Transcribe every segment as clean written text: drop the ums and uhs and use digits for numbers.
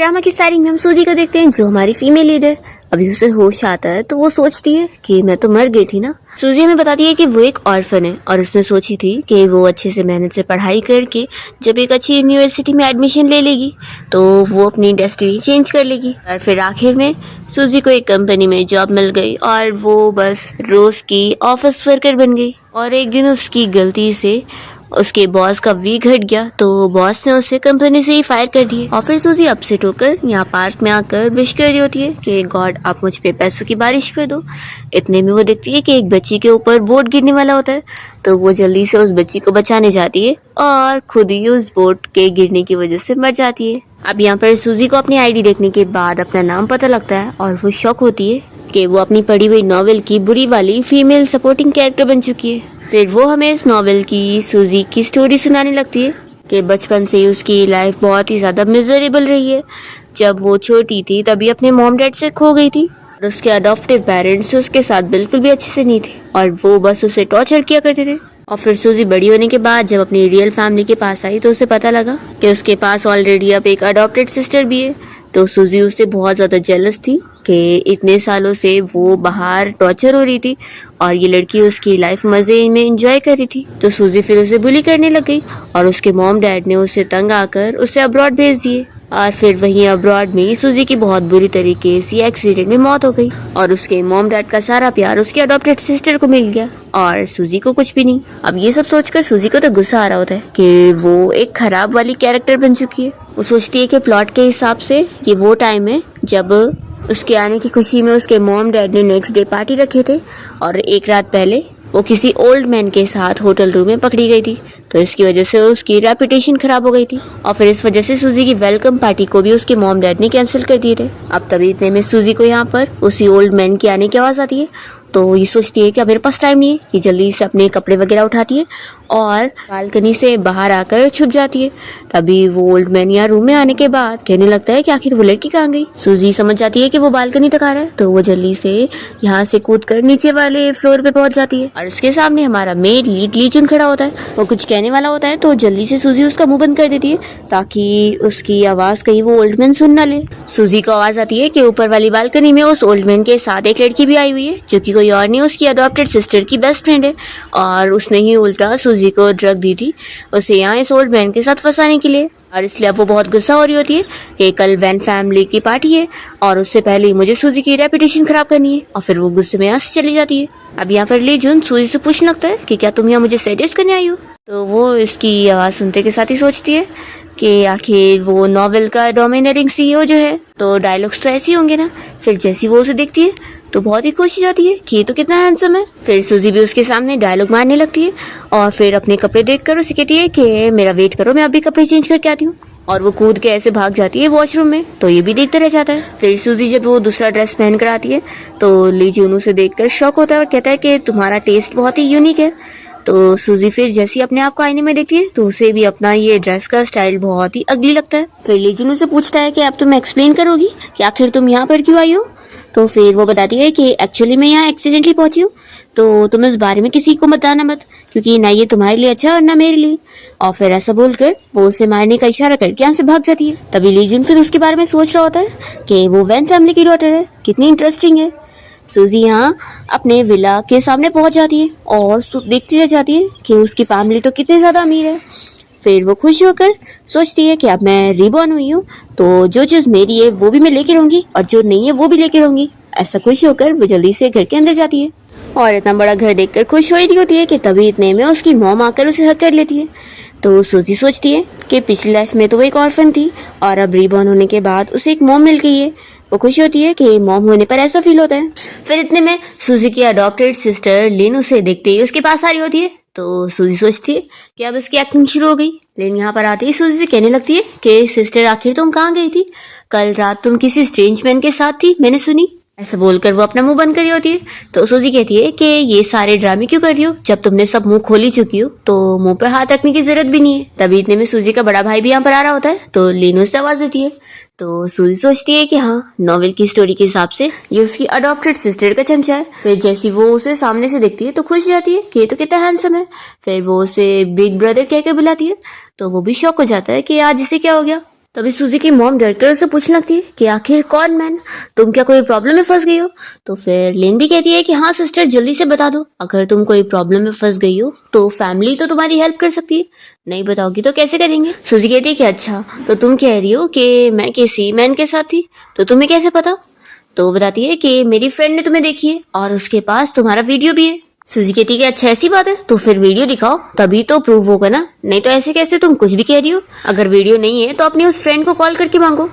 Drama की starting में हम सूजी को देखते हैं जो हमारी फीमेल लीड है। अभी उसे होश आता है तो वो सोचती है कि मैं तो मर गई थी ना। सूजी हमें बताती है कि वो एक ऑर्फन है और उसने सोची थी कि वो अच्छे से मेहनत से पढ़ाई करके जब एक अच्छी यूनिवर्सिटी में एडमिशन ले लेगी तो वो अपनी डेस्टिनी चेंज कर लेगी। और फिर आखिर में सूजी को एक कंपनी में जॉब मिल गई और वो बस रोज की ऑफिस वर्कर बन गई। और एक दिन उसकी गलती से उसके बॉस का वीक हट गया तो बॉस ने उसे कंपनी से ही फायर कर दिया। और फिर सूजी अपसेट होकर यहाँ पार्क में आकर विश कर रही होती है कि गॉड आप मुझ पे पैसों की बारिश कर दो। इतने में वो देखती है कि एक बच्ची के ऊपर बोट गिरने वाला होता है तो वो जल्दी से उस बच्ची को बचाने जाती है और खुद ही उस बोट के गिरने की वजह से मर जाती है। अब यहाँ पर सूजी को अपनी आईडी देखने के बाद अपना नाम पता लगता है और वो शॉक होती है कि वो अपनी पढ़ी हुई नॉवेल की बुरी वाली फीमेल सपोर्टिंग कैरेक्टर बन चुकी है। फिर वो हमें इस नॉवेल की सूजी की स्टोरी सुनाने लगती है कि बचपन से ही उसकी लाइफ बहुत ही ज़्यादा मिजरेबल रही है। जब वो छोटी थी तभी अपने मॉम डैड से खो गई थी और उसके अडॉप्टिव पेरेंट्स उसके साथ बिल्कुल भी अच्छे से नहीं थे और वो बस उसे टॉर्चर किया करते थे। और फिर सूजी बड़ी होने के बाद जब अपनी रियल फैमिली के पास आई तो उसे पता लगा कि उसके पास ऑलरेडी अब एक अडॉप्टेड सिस्टर भी है। तो सूजी उससे बहुत ज़्यादा जेलस थी कि इतने सालों से वो बाहर टॉर्चर हो रही थी और ये लड़की उसकी लाइफ मज़े में एंजॉय कर रही थी। तो सूजी फिर उसे बुली करने लग गई और उसके मॉम डैड ने उसे तंग आकर उसे अब्रॉड भेज दिए। और फिर वहीं अब्रॉड में सूजी की बहुत बुरी तरीके से एक्सीडेंट में मौत हो गई और उसके मॉम डैड का सारा प्यार उसकी अडॉप्टेड सिस्टर को मिल गया और सूजी को कुछ भी नहीं। अब ये सब सोचकर सूजी को तो गुस्सा आ रहा होता है कि वो एक खराब वाली कैरेक्टर बन चुकी है। वो सोचती है कि प्लॉट के हिसाब से ये वो टाइम है जब उसके आने की खुशी में उसके मॉम डैड ने नेक्स्ट डे पार्टी रखे थे और एक रात पहले वो किसी ओल्ड मैन के साथ होटल रूम में पकड़ी गई थी। तो इसकी वजह से उसकी रेपुटेशन खराब हो गई थी और फिर इस वजह से सूजी की वेलकम पार्टी को भी उसके मॉम डैड ने कैंसिल कर दिए थे। अब तभी इतने में सूजी को यहाँ पर उसी ओल्ड मैन के आने की आवाज़ आती है तो ये सोचती है कि अब मेरे पास टाइम नहीं है कि जल्दी से अपने कपड़े वगैरह उठाती है और बालकनी से बाहर आकर छुप जाती है। तभी वो ओल्ड मैन यहाँ रूम में आने के बाद कहने लगता है कि आखिर वो लड़की कहाँ गई। सूजी समझ जाती है कि वो बालकनी तक आ रहा है तो वो जल्दी से यहाँ से कूदकर नीचे वाले फ्लोर पे पहुंच जाती है और उसके सामने हमारा मेड लीचुन खड़ा होता है। वो कुछ कहने वाला होता है तो जल्दी से सूजी उसका मुंह बंद कर देती है ताकि उसकी आवाज़ कहीं वो ओल्ड मैन सुन ना ले। सूजी को आवाज़ आती है कि ऊपर वाली बालकनी में उस ओल्ड मैन के साथ एक लड़की भी आई हुई है जो कि कोई और नहीं उसकी अडॉप्टेड सिस्टर की बेस्ट फ्रेंड है और उसने ही उल्टा सूजी को ड्रग दी थी उसे यहाँ इस ओल्ड मैन के साथ फंसाने के लिए। और इसलिए अब वो बहुत गुस्सा हो रही होती है कि कल वैन फैमिली की पार्टी है और उससे पहले ही मुझे सूजी की रेपुटेशन खराब करनी है और फिर वो गुस्से में यहाँ से चली जाती है। अब यहाँ पर लीजुन सूजी से पूछने लगता है कि क्या तुम यहाँ मुझे सेडिस करने आई हो। तो वो इसकी आवाज़ सुनते के साथ ही सोचती है कि आखिर वो नॉवेल का डोमिनेटिंग सीईओ जो है तो डायलॉग्स तो ऐसे ही होंगे ना। फिर जैसी वो उसे देखती है तो बहुत ही खुश हो जाती है कि ये तो कितना हैंडसम है। फिर सूजी भी उसके सामने डायलॉग मारने लगती है और फिर अपने कपड़े देखकर उसे कहती है कि मेरा वेट करो मैं अभी कपड़े चेंज करके आती हूँ। और वो कूद के ऐसे भाग जाती है वॉशरूम में तो ये भी देखते रह जाता है। फिर सूजी जब वो दूसरा ड्रेस पहन कर आती है तो ली जून उसे देखकर शॉक होता है और कहता है कि तुम्हारा टेस्ट बहुत ही यूनिक है। तो सूजी फिर जैसे ही अपने आप को आईने में देखती है तो उसे भी अपना ये ड्रेस का स्टाइल बहुत ही अगली लगता है। फिर लीजुन उसे पूछता है कि अब तुम एक्सप्लेन करोगी कि आखिर तुम यहाँ पर क्यों आई हो। तो फिर वो बताती है कि एक्चुअली मैं यहाँ एक्सीडेंटली पहुंची हूँ तो तुम इस बारे में किसी को बताना मत क्योंकि ना ये तुम्हारे लिए अच्छा और ना मेरे लिए। और फिर ऐसा बोलकर वो उसे मारने का इशारा करके यहाँ से भाग जाती है। तभी लीजुन फिर उसके बारे में सोच रहा होता है कि वो वैन फैमिली की डॉटर है, कितनी इंटरेस्टिंग है। सूजी यहाँ अपने विला के सामने पहुंच जाती है और देखती रह जाती है कि उसकी फैमिली तो कितनी ज़्यादा अमीर है। फिर वो खुश होकर सोचती है कि अब मैं रीबॉर्न हुई हूँ तो जो चीज़ मेरी है वो भी मैं लेके रहूँगी और जो नहीं है वो भी लेके रहूँगी। ऐसा खुश होकर वो जल्दी से घर के अंदर जाती है और इतना बड़ा घर देखकर खुश हो रही होती है कि तभी इतने में उसकी मॉम आकर उसे हक कर लेती है। तो सूजी सोचती है कि पिछली लाइफ में तो वो एक ऑर्फन थी और अब रीबॉर्न होने के बाद उसे एक मॉम मिल गई है। वो खुश होती है कि मॉम होने पर ऐसा फील होता है। फिर इतने में सूजी की अडॉप्टेड सिस्टर लिन उसे देखते ही उसके पास आ रही होती है तो सूजी सोचती है कि अब इसकी एक्टिंग शुरू हो गई। लिन यहाँ पर आती ही सूजी से कहने लगती है कि सिस्टर आखिर तुम कहाँ गई थी, कल रात तुम किसी स्ट्रेंज मैन के साथ थी मैंने सुनी। ऐसा बोलकर वो अपना मुंह बंद कर रही होती है तो सूजी कहती है कि ये सारे ड्रामे क्यों कर रही हो, जब तुमने सब मुंह खोल ही चुकी हो तो मुंह पर हाथ रखने की जरूरत भी नहीं है। तभी इतने में सूजी का बड़ा भाई भी यहाँ पर आ रहा होता है तो लीनू से आवाज देती है। तो सूजी सोचती है कि हाँ नॉवेल की स्टोरी के हिसाब से ये उसकी अडॉप्टेड सिस्टर का चमचा है। फिर जैसी वो उसे सामने से देखती है तो खुश जाती है कि ये तो कितना हैंडसम है। फिर वो उसे बिग ब्रदर कहकर बुलाती है तो वो भी शॉक हो जाता है कि आज इसे क्या हो गया। तभी सूजी की मॉम डरकर उससे पूछने लगती है कि आखिर कौन मैन, तुम क्या कोई प्रॉब्लम में फंस गई हो? तो फिर लिन भी कहती है कि हाँ सिस्टर, जल्दी से बता दो, अगर तुम कोई प्रॉब्लम में फंस गई हो तो फैमिली तो तुम्हारी हेल्प कर सकती है, नहीं बताओगी तो कैसे करेंगे? सूजी कहती है कि अच्छा, तो तुम कह रही हो कि मैं किसी मैन के साथ थी, तो तुम्हें कैसे पता? तो वो बताती है कि मेरी फ्रेंड ने तुम्हें देखी है और उसके पास तुम्हारा वीडियो भी है। सूजी कहती है कि अच्छा ऐसी बात है, तो फिर वीडियो दिखाओ, तभी तो प्रूव होगा ना, नहीं तो ऐसे कैसे तुम कुछ भी कह रही हो? अगर वीडियो नहीं है तो अपनी उस फ्रेंड को कॉल करके मांगो।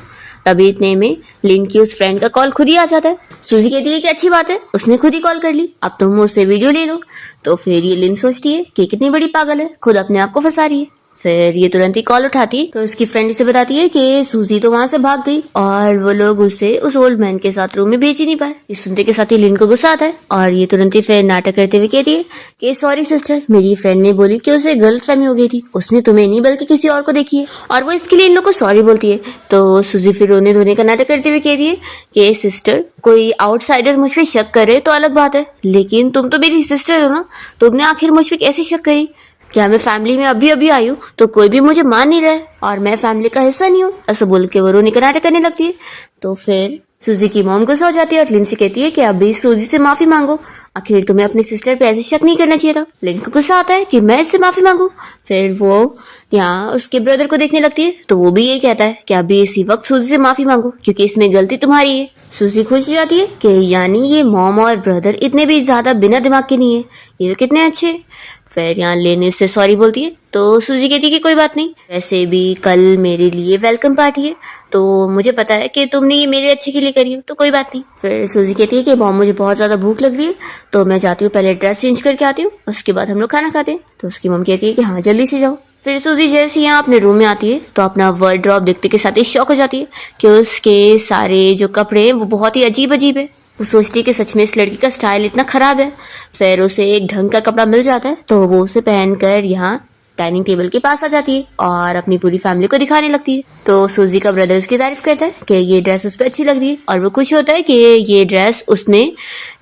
तभी इतने में लिन की उस फ्रेंड का कॉल खुद ही आ जाता है। सूजी कहती है कि अच्छी बात है, उसने खुद ही कॉल कर ली, अब तुम उससे वीडियो ले लो। तो फिर ये लिन सोचती है कि कितनी बड़ी पागल है, खुद अपने आप को फंसा रही है। फिर ये तुरंत ही कॉल उठाती तो उसकी फ्रेंड से बताती है कि सूजी तो वहां से भाग गई और वो लोग उसे उस ओल्ड मैन के साथ रूम में भेज ही नहीं पाए। इस सुनते के साथ ही लिन को गुस्सा आता है और ये तुरंत ही फिर नाटक करते हुए कहती है कि सॉरी सिस्टर, मेरी फ्रेंड ने बोली कि उसे गलतफहमी हो गई थी, उसने तुम्हें नहीं बल्कि किसी और को देखी है, और वो इसके लिए इन लोग को सॉरी बोलती है। तो सूजी फिर रोने धोने का नाटक करते हुए कहती है कि सिस्टर, कोई आउटसाइडर मुझ पे शक करे तो अलग बात है, लेकिन तुम तो मेरी सिस्टर हो ना, तुमने आखिर मुझ पे कैसे शक करी? क्या मैं फैमिली में अभी अभी आई हूँ तो कोई भी मुझे मान नहीं रहा है और मैं फैमिली का हिस्सा नहीं हूँ? ऐसा बोल के वो रोने का नाटक करने लगती है। तो फिर सूजी की मॉम गुस्सा हो जाती है और लिन से कहती है कि अभी सूजी से माफी मांगो, आखिर तुम्हें अपनी सिस्टर पे ऐसे शक नहीं करना चाहिए था। लिन को गुस्सा आता है कि मैं इससे माफी मांगू। फिर वो यहाँ उसके ब्रदर को देखने लगती है तो वो भी यही कहता है कि अभी इसी वक्त सूजी से माफी मांगो क्योंकि इसमें गलती तुम्हारी है। सूजी खुश हो जाती है कि यानी ये मॉम और ब्रदर इतने भी ज्यादा बिना दिमाग के नहीं है, ये तो कितने अच्छे। फिर यहाँ लेन इससे सॉरी बोलती है तो सूजी कहती है कि कोई बात नहीं, वैसे भी कल मेरे लिए वेलकम पार्टी है, तो मुझे पता है कि तुमने ये मेरे अच्छे के लिए करी हो, तो कोई बात नहीं। फिर सूजी कहती है कि मॉम मुझे बहुत ज्यादा भूख लग रही है तो मैं जाती हूँ, पहले ड्रेस चेंज करके आती हूँ, उसके बाद हम लोग खाना खाते हैं। तो उसकी मॉम कहती है कि हाँ जल्दी से जाओ। फिर सूजी जैसे यहाँ अपने रूम में आती है तो अपना वार्डरोब देखते के साथ ही शॉक हो जाती है कि उसके सारे जो कपड़े हैं वो बहुत ही अजीब अजीब है। वो सोचती है कि सच में इस लड़की का स्टाइल इतना खराब है। फिर उसे एक ढंग का कपड़ा मिल जाता है तो वो उसे पहनकर यहाँ डाइनिंग टेबल के पास आ जाती है और अपनी पूरी फैमिली को दिखाने लगती है। तो सूजी का ब्रदर उसकी तारीफ करता है कि ये ड्रेस उस पर अच्छी लग रही है और वो खुश होता है कि ये ड्रेस उसने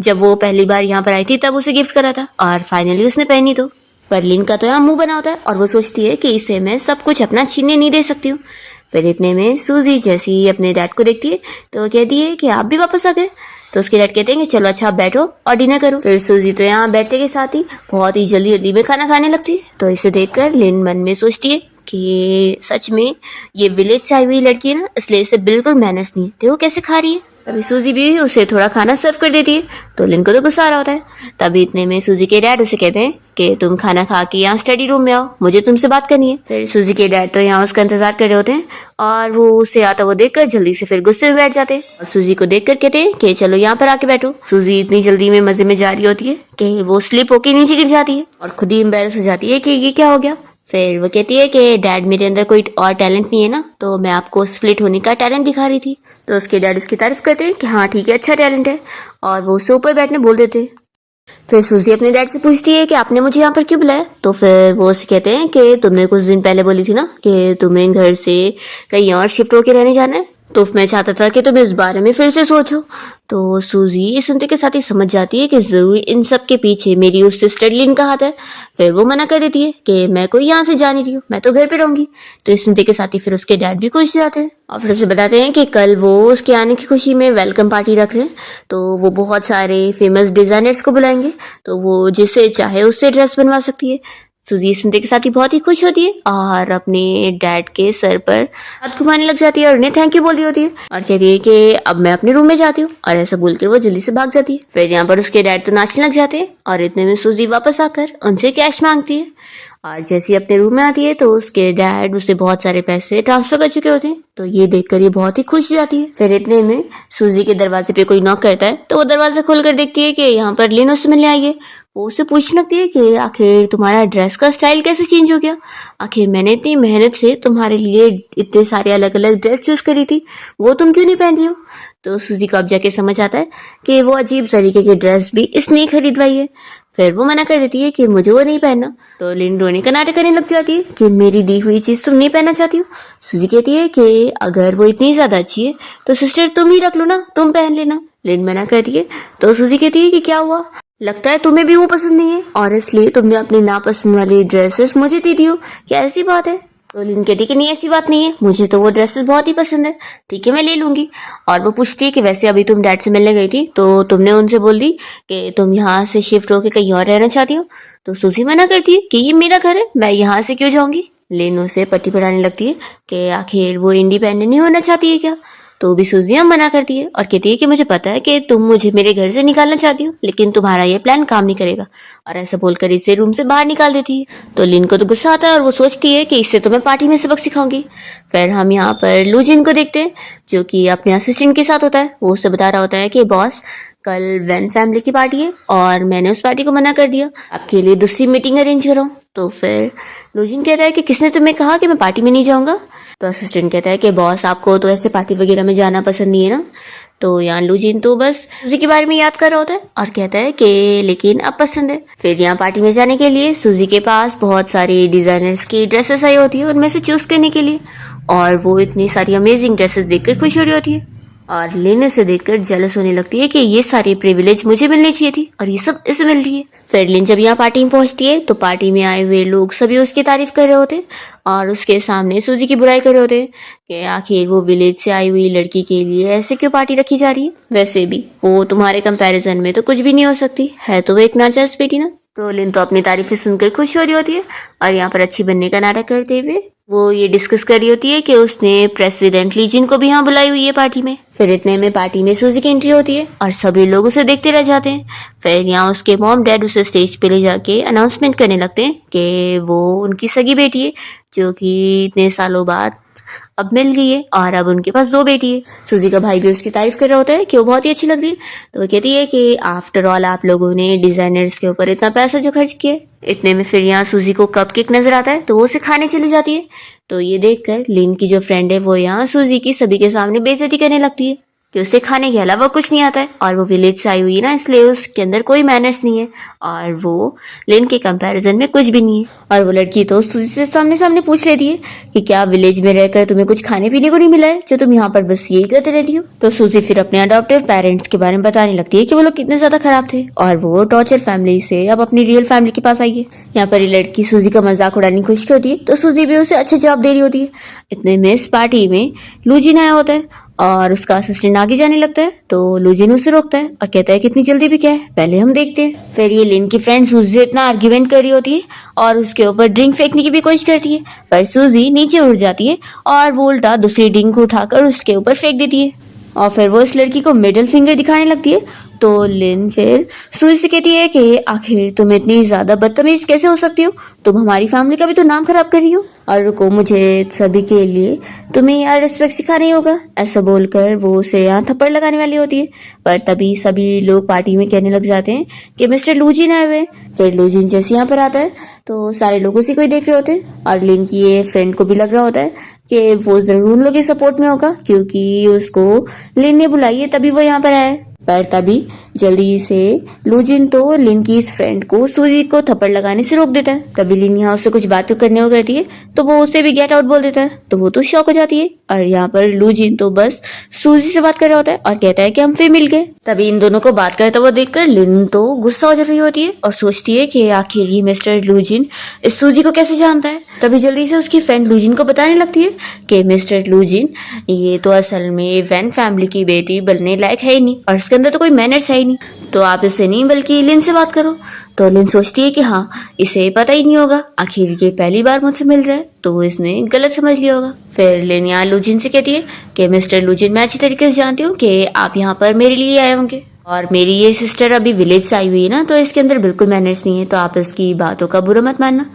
जब वो पहली बार यहाँ पर आई थी तब उसे गिफ्ट करा था और फाइनली उसने पहनी। तो पर लिन का तो यहाँ मुंह बना होता है और वो सोचती है कि इसे मैं सब कुछ अपना छीनने नहीं दे सकती हूँ। फिर इतने में सूजी जैसी ही अपने डैड को देखती है तो कहती है कि आप भी वापस आ गए। तो उसके डैड कहते हैं कि चलो अच्छा आप बैठो और डिनर करो। फिर सूजी तो यहाँ बैठने के साथ ही बहुत ही जल्दी जल्दी में खाना खाने लगती है। तो इसे देखकर लिन मन में सोचती है कि सच में ये विलेज से आई हुई लड़की है ना, इसलिए इसे बिल्कुल मैनर्स नहीं है, देखो कैसे खा रही है। तभी सूजी भी उसे थोड़ा खाना सर्व कर देती है तो लिन को तो गुस्सा आ रहा होता है। तभी इतने में सूजी के डैड उसे कहते हैं कि तुम खाना खा के यहाँ स्टडी रूम में आओ, मुझे तुमसे बात करनी है। फिर सूजी के डैड तो यहाँ उसका इंतजार कर रहे होते हैं और वो उसे आता वो देखकर जल्दी से फिर गुस्से में बैठ जाते हैं और सूजी को देखकर कहते हैं कि चलो यहाँ पर आके बैठो। सूजी इतनी जल्दी में मजे में जा रही होती है कि वो स्लिप होके नीचे गिर जाती है और खुद ही एम्बेरस हो जाती है कि ये क्या हो गया। फिर वो कहती है कि डैड मेरे अंदर कोई और टैलेंट नहीं है ना, तो मैं आपको स्प्लिट होने का टैलेंट दिखा रही थी। तो उसके डैड उसकी तारीफ करते हैं कि हाँ ठीक है, अच्छा टैलेंट है, और वो उसे ऊपर बैठने बोल देते हैं। फिर सूजी अपने डैड से पूछती है कि आपने मुझे यहाँ पर क्यों बुलाया। तो फिर वो उसे कहते हैं कि तुमने कुछ दिन पहले बोली थी ना कि तुम्हें घर से कहीं और शिफ्ट होके रहने जाना है, तो मैं चाहता था कि तुम इस बारे में फिर से सोचो। तो सूजी ये सुनते के साथ ही समझ जाती है कि जरूर इन सब के पीछे मेरी उस सिस्टर लिन का हाथ है। फिर वो मना कर देती है कि मैं कोई यहाँ से जा नहीं रही हूँ, मैं तो घर पे रहूंगी। तो इस सुनते के साथ ही फिर उसके डैड भी खुश जाते हैं और फिर उसे बताते हैं कि कल वो उसके आने की खुशी में वेलकम पार्टी रख रहे हैं, तो वो बहुत सारे फेमस डिजाइनर्स को बुलाएंगे, तो वो जिससे चाहे उससे ड्रेस बनवा सकती है। सूजी सुनते के साथ ही बहुत ही खुश होती है और अपने डैड के सर पर हाथ घुमाने लग जाती है और उन्हें थैंक यू बोल रही होती है और कहती है कि अब मैं अपने रूम में जाती हूँ, और ऐसा बोलकर वो जल्दी से भाग जाती है। फिर यहाँ पर उसके डैड तो नाचने लग जाते हैं और इतने में सूजी वापस आकर उनसे कैश मांगती है और जैसे ही अपने रूम में आती है तो उसके डैड उसे बहुत सारे पैसे ट्रांसफर कर चुके होते हैं। तो ये देखकर ये बहुत ही खुश जाती है। फिर इतने में सूजी के दरवाजे पे कोई नॉक करता है तो वो दरवाजा खोलकर देखती है कि यहाँ पर लिन उससे मिलने आई है। वो उससे पूछने लगती है कि आखिर तुम्हारा ड्रेस का स्टाइल कैसे चेंज हो गया, आखिर मैंने इतनी मेहनत से तुम्हारे लिए इतने सारे अलग अलग ड्रेस चूज करी थी, वो तुम क्यों नहीं पहन रही हो। तो सूजी को अब जाके समझ आता है कि वो अजीब तरीके की ड्रेस भी इसने ही खरीदवाई है। फिर वो मना कर देती है कि मुझे वो नहीं पहनना। तो लिन रोने का नाटक करने लग जाती है कि मेरी दी हुई चीज तुम नहीं पहनना चाहती हो। सूजी कहती है कि अगर वो इतनी ज्यादा अच्छी है तो सिस्टर तुम ही रख लो ना, तुम पहन लेना। लिन मना करती है तो सूजी कहती है कि क्या हुआ, लगता है तुम्हें भी वो पसंद नहीं है और इसलिए तुमने अपनी नापसंद वाली ड्रेसेस मुझे दे दी हो, क्या ऐसी बात है। तो लिन कहती है कि नहीं ऐसी बात नहीं है, मुझे तो वो ड्रेसेस बहुत ही पसंद है, ठीक है मैं ले लूंगी। और वो पूछती है कि वैसे अभी तुम डैड से मिलने गई थी तो तुमने उनसे बोल दी कि तुम यहाँ से शिफ्ट होकर कहीं और रहना चाहती हो। तो सूजी मना करती है कि ये मेरा घर है, मैं यहाँ से क्यों जाऊंगी। लिन उसे पट्टी पढ़ाने लगती है कि आखिर वो इंडिपेंडेंट नहीं होना चाहती है क्या। तो भी सूजिया मना करती है और कहती है कि मुझे पता है कि तुम मुझे मेरे घर से निकालना चाहती हो, लेकिन तुम्हारा ये प्लान काम नहीं करेगा। और ऐसा बोलकर इसे रूम से बाहर निकाल देती है। तो लिन को तो गुस्सा आता है और वो सोचती है कि इससे तो मैं पार्टी में सबक सिखाऊंगी। फिर हम यहाँ पर लूजिन को देखते हैं जो कि अपने असिस्टेंट के साथ होता है। वो उसे बता रहा होता है कि बॉस कल वैन फैमिली की पार्टी है और मैंने उस पार्टी को मना कर दिया, आपके लिए दूसरी मीटिंग अरेंज कराऊं। तो फिर लूजिन कहता है कि किसने तुम्हें कहा कि मैं पार्टी में नहीं जाऊंगा। तो असिस्टेंट कहता है कि बॉस आपको तो ऐसे पार्टी वगैरह में जाना पसंद नहीं है ना। तो यहाँ लूजिन तो बस सूजी के बारे में याद कर रहा होता है और कहता है कि लेकिन अब पसंद है। फिर यहाँ पार्टी में जाने के लिए सूजी के पास बहुत सारी डिजाइनर्स की ड्रेसेस आई होती है उनमें से चूज करने के लिए, और वो इतनी सारी अमेजिंग ड्रेसेस देखकर खुश हो रही होती है और लेने से देखकर जेलस होने लगती है कि ये सारी प्रिविलेज मुझे मिलनी चाहिए थी और ये सब इसे मिल रही है। फिर लिन जब यहाँ पार्टी में पहुंचती है तो पार्टी में आए हुए लोग सभी उसकी तारीफ कर रहे होते हैं और उसके सामने सूजी की बुराई कर रहे होते हैं कि आखिर वो विलेज से आई हुई लड़की के लिए ऐसे क्यों पार्टी रखी जा रही है, वैसे भी वो तुम्हारे कंपैरिजन में तो कुछ भी नहीं हो सकती है, तो वो एक नाजायज बेटी ना। तो लिन तो अपनी तारीफें सुनकर खुश हो रही होती है और यहाँ पर अच्छी बनने का नाटक करते हुए वो ये डिस्कस कर रही होती है कि उसने प्रेसिडेंट लीजिन को भी यहाँ बुलाई हुई है पार्टी में। फिर इतने में पार्टी में सूजी की एंट्री होती है और सभी लोग उसे देखते रह जाते हैं। फिर यहाँ उसके मॉम डैड उसे स्टेज पे ले जाके अनाउंसमेंट करने लगते हैं कि वो उनकी सगी बेटी है जो कि इतने सालों बाद अब मिल गई है और अब उनके पास 2 बेटी है। सूजी का भाई भी उसकी तारीफ कर रहा होता है कि वो बहुत ही अच्छी लग रही है। तो वो कहती है कि आफ्टर ऑल आप लोगों ने डिजाइनर्स के ऊपर इतना पैसा जो खर्च किया। इतने में फिर यहाँ सूजी को कपकेक नजर आता है तो वो उसे खाने चली जाती है। तो ये देखकर लिन की जो फ्रेंड है वो यहाँ सूजी की सभी के सामने बेइज्जती करने लगती है कि उसे खाने के अलावा कुछ नहीं आता है और वो विलेज से आई हुई है ना, इसलिए उसके अंदर कोई मैनर्स नहीं है और वो लिन के कंपैरिजन में कुछ भी नहीं है। और वो लड़की तो सूजी से सामने सामने पूछ लेती है कि क्या विलेज में रहकर तुम्हें कुछ खाने पीने को नहीं मिला है जो तुम यहाँ पर बस यही करते रहती हो। तो सूजी फिर अपने अडॉप्टिव पेरेंट्स के बारे में बताने लगती है कि वो लोग कितने ज्यादा खराब थे और वो टॉर्चर फैमिली से अब अपनी रियल फैमिली के पास आई है। यहाँ पर ये लड़की सूजी का मजाक उड़ाने की कोशिश होती है तो सूजी भी उसे अच्छे जवाब दे रही होती है। इतने में इस पार्टी में लूजिन आया होता है और उसका असिस्टेंट आगे जाने लगता है तो लूजिन उसे रोकता है और कहता है कि इतनी जल्दी भी क्या है, पहले हम देखते हैं। फिर ये लिन की फ्रेंड सूजी से इतना आर्ग्यूमेंट कर रही होती है और उसके ऊपर ड्रिंक फेंकने की भी कोशिश करती है, पर सूजी नीचे उड़ जाती है और वो उल्टा दूसरी ड्रिंक को उठाकर उसके ऊपर फेंक देती है और फिर वो इस लड़की को मिडिल फिंगर दिखाने लगती है। तो लिन फिर सूजी से कहती है कि आखिर तुम इतनी ज्यादा बदतमीज कैसे हो सकती हो, तुम हमारी फैमिली का भी तो नाम खराब कर रही हो और रुको मुझे सभी के लिए तुम्हें यार रिस्पेक्ट सिखाना ही होगा। ऐसा बोलकर वो उसे यहाँ थप्पड़ लगाने वाली होती है, पर तभी सभी लोग पार्टी में कहने लग जाते हैं कि मिस्टर लूजिन आए हुए। फिर लूजिन जैसे यहाँ पर आता है तो सारे लोग उसी को ही देख रहे होते हैं और लिन की ये फ्रेंड को भी लग रहा होता है कि वो जरूर उन लोग के सपोर्ट में होगा क्योंकि उसको लिन ने बुलाई है तभी वो यहाँ पर आया है। पर तभी जल्दी से लूजिन तो लिन की इस फ्रेंड को सूजी को थप्पड़ लगाने से रोक देता है। तभी लिन यहाँ उससे कुछ बात करने को करती है तो वो उसे भी गेट आउट बोल देता है तो वो तो शॉक हो जाती है और यहाँ पर लूजिन तो बस सूजी से बात कर रहा होता है और कहता है कि हम फिर मिल गए। तभी इन दोनों को बात करता हुआ देखकर लिन तो गुस्सा हो रही होती है और सोचती है कि आखिर ये मिस्टर लूजिन इस सूजी को कैसे जानता है। तभी जल्दी से उसकी फ्रेंड लूजिन को बताने लगती है कि मिस्टर लूजिन ये तो असल में वैन फैमिली की बेटी बनने लायक है ही नहीं और इसके अंदर तो कोई मैनर्स है ही नहीं, तो आप इससे नहीं बल्कि लिन से बात करो। तो लिन सोचती है कि हाँ इसे पता ही नहीं होगा, आखिर ये पहली बार मुझसे मिल रहा है तो इसने गलत समझ लिया होगा। फिर लिन यहाँ लूजिन से कहती है कि मिस्टर लूजिन मैं अच्छी तरीके से जानती हूँ कि आप यहाँ पर मेरे लिए आए होंगे और मेरी ये सिस्टर अभी विलेज से आई हुई है ना, तो इसके अंदर बिल्कुल मैनर्स नहीं है, तो आप इसकी बातों का बुरा मत मानना।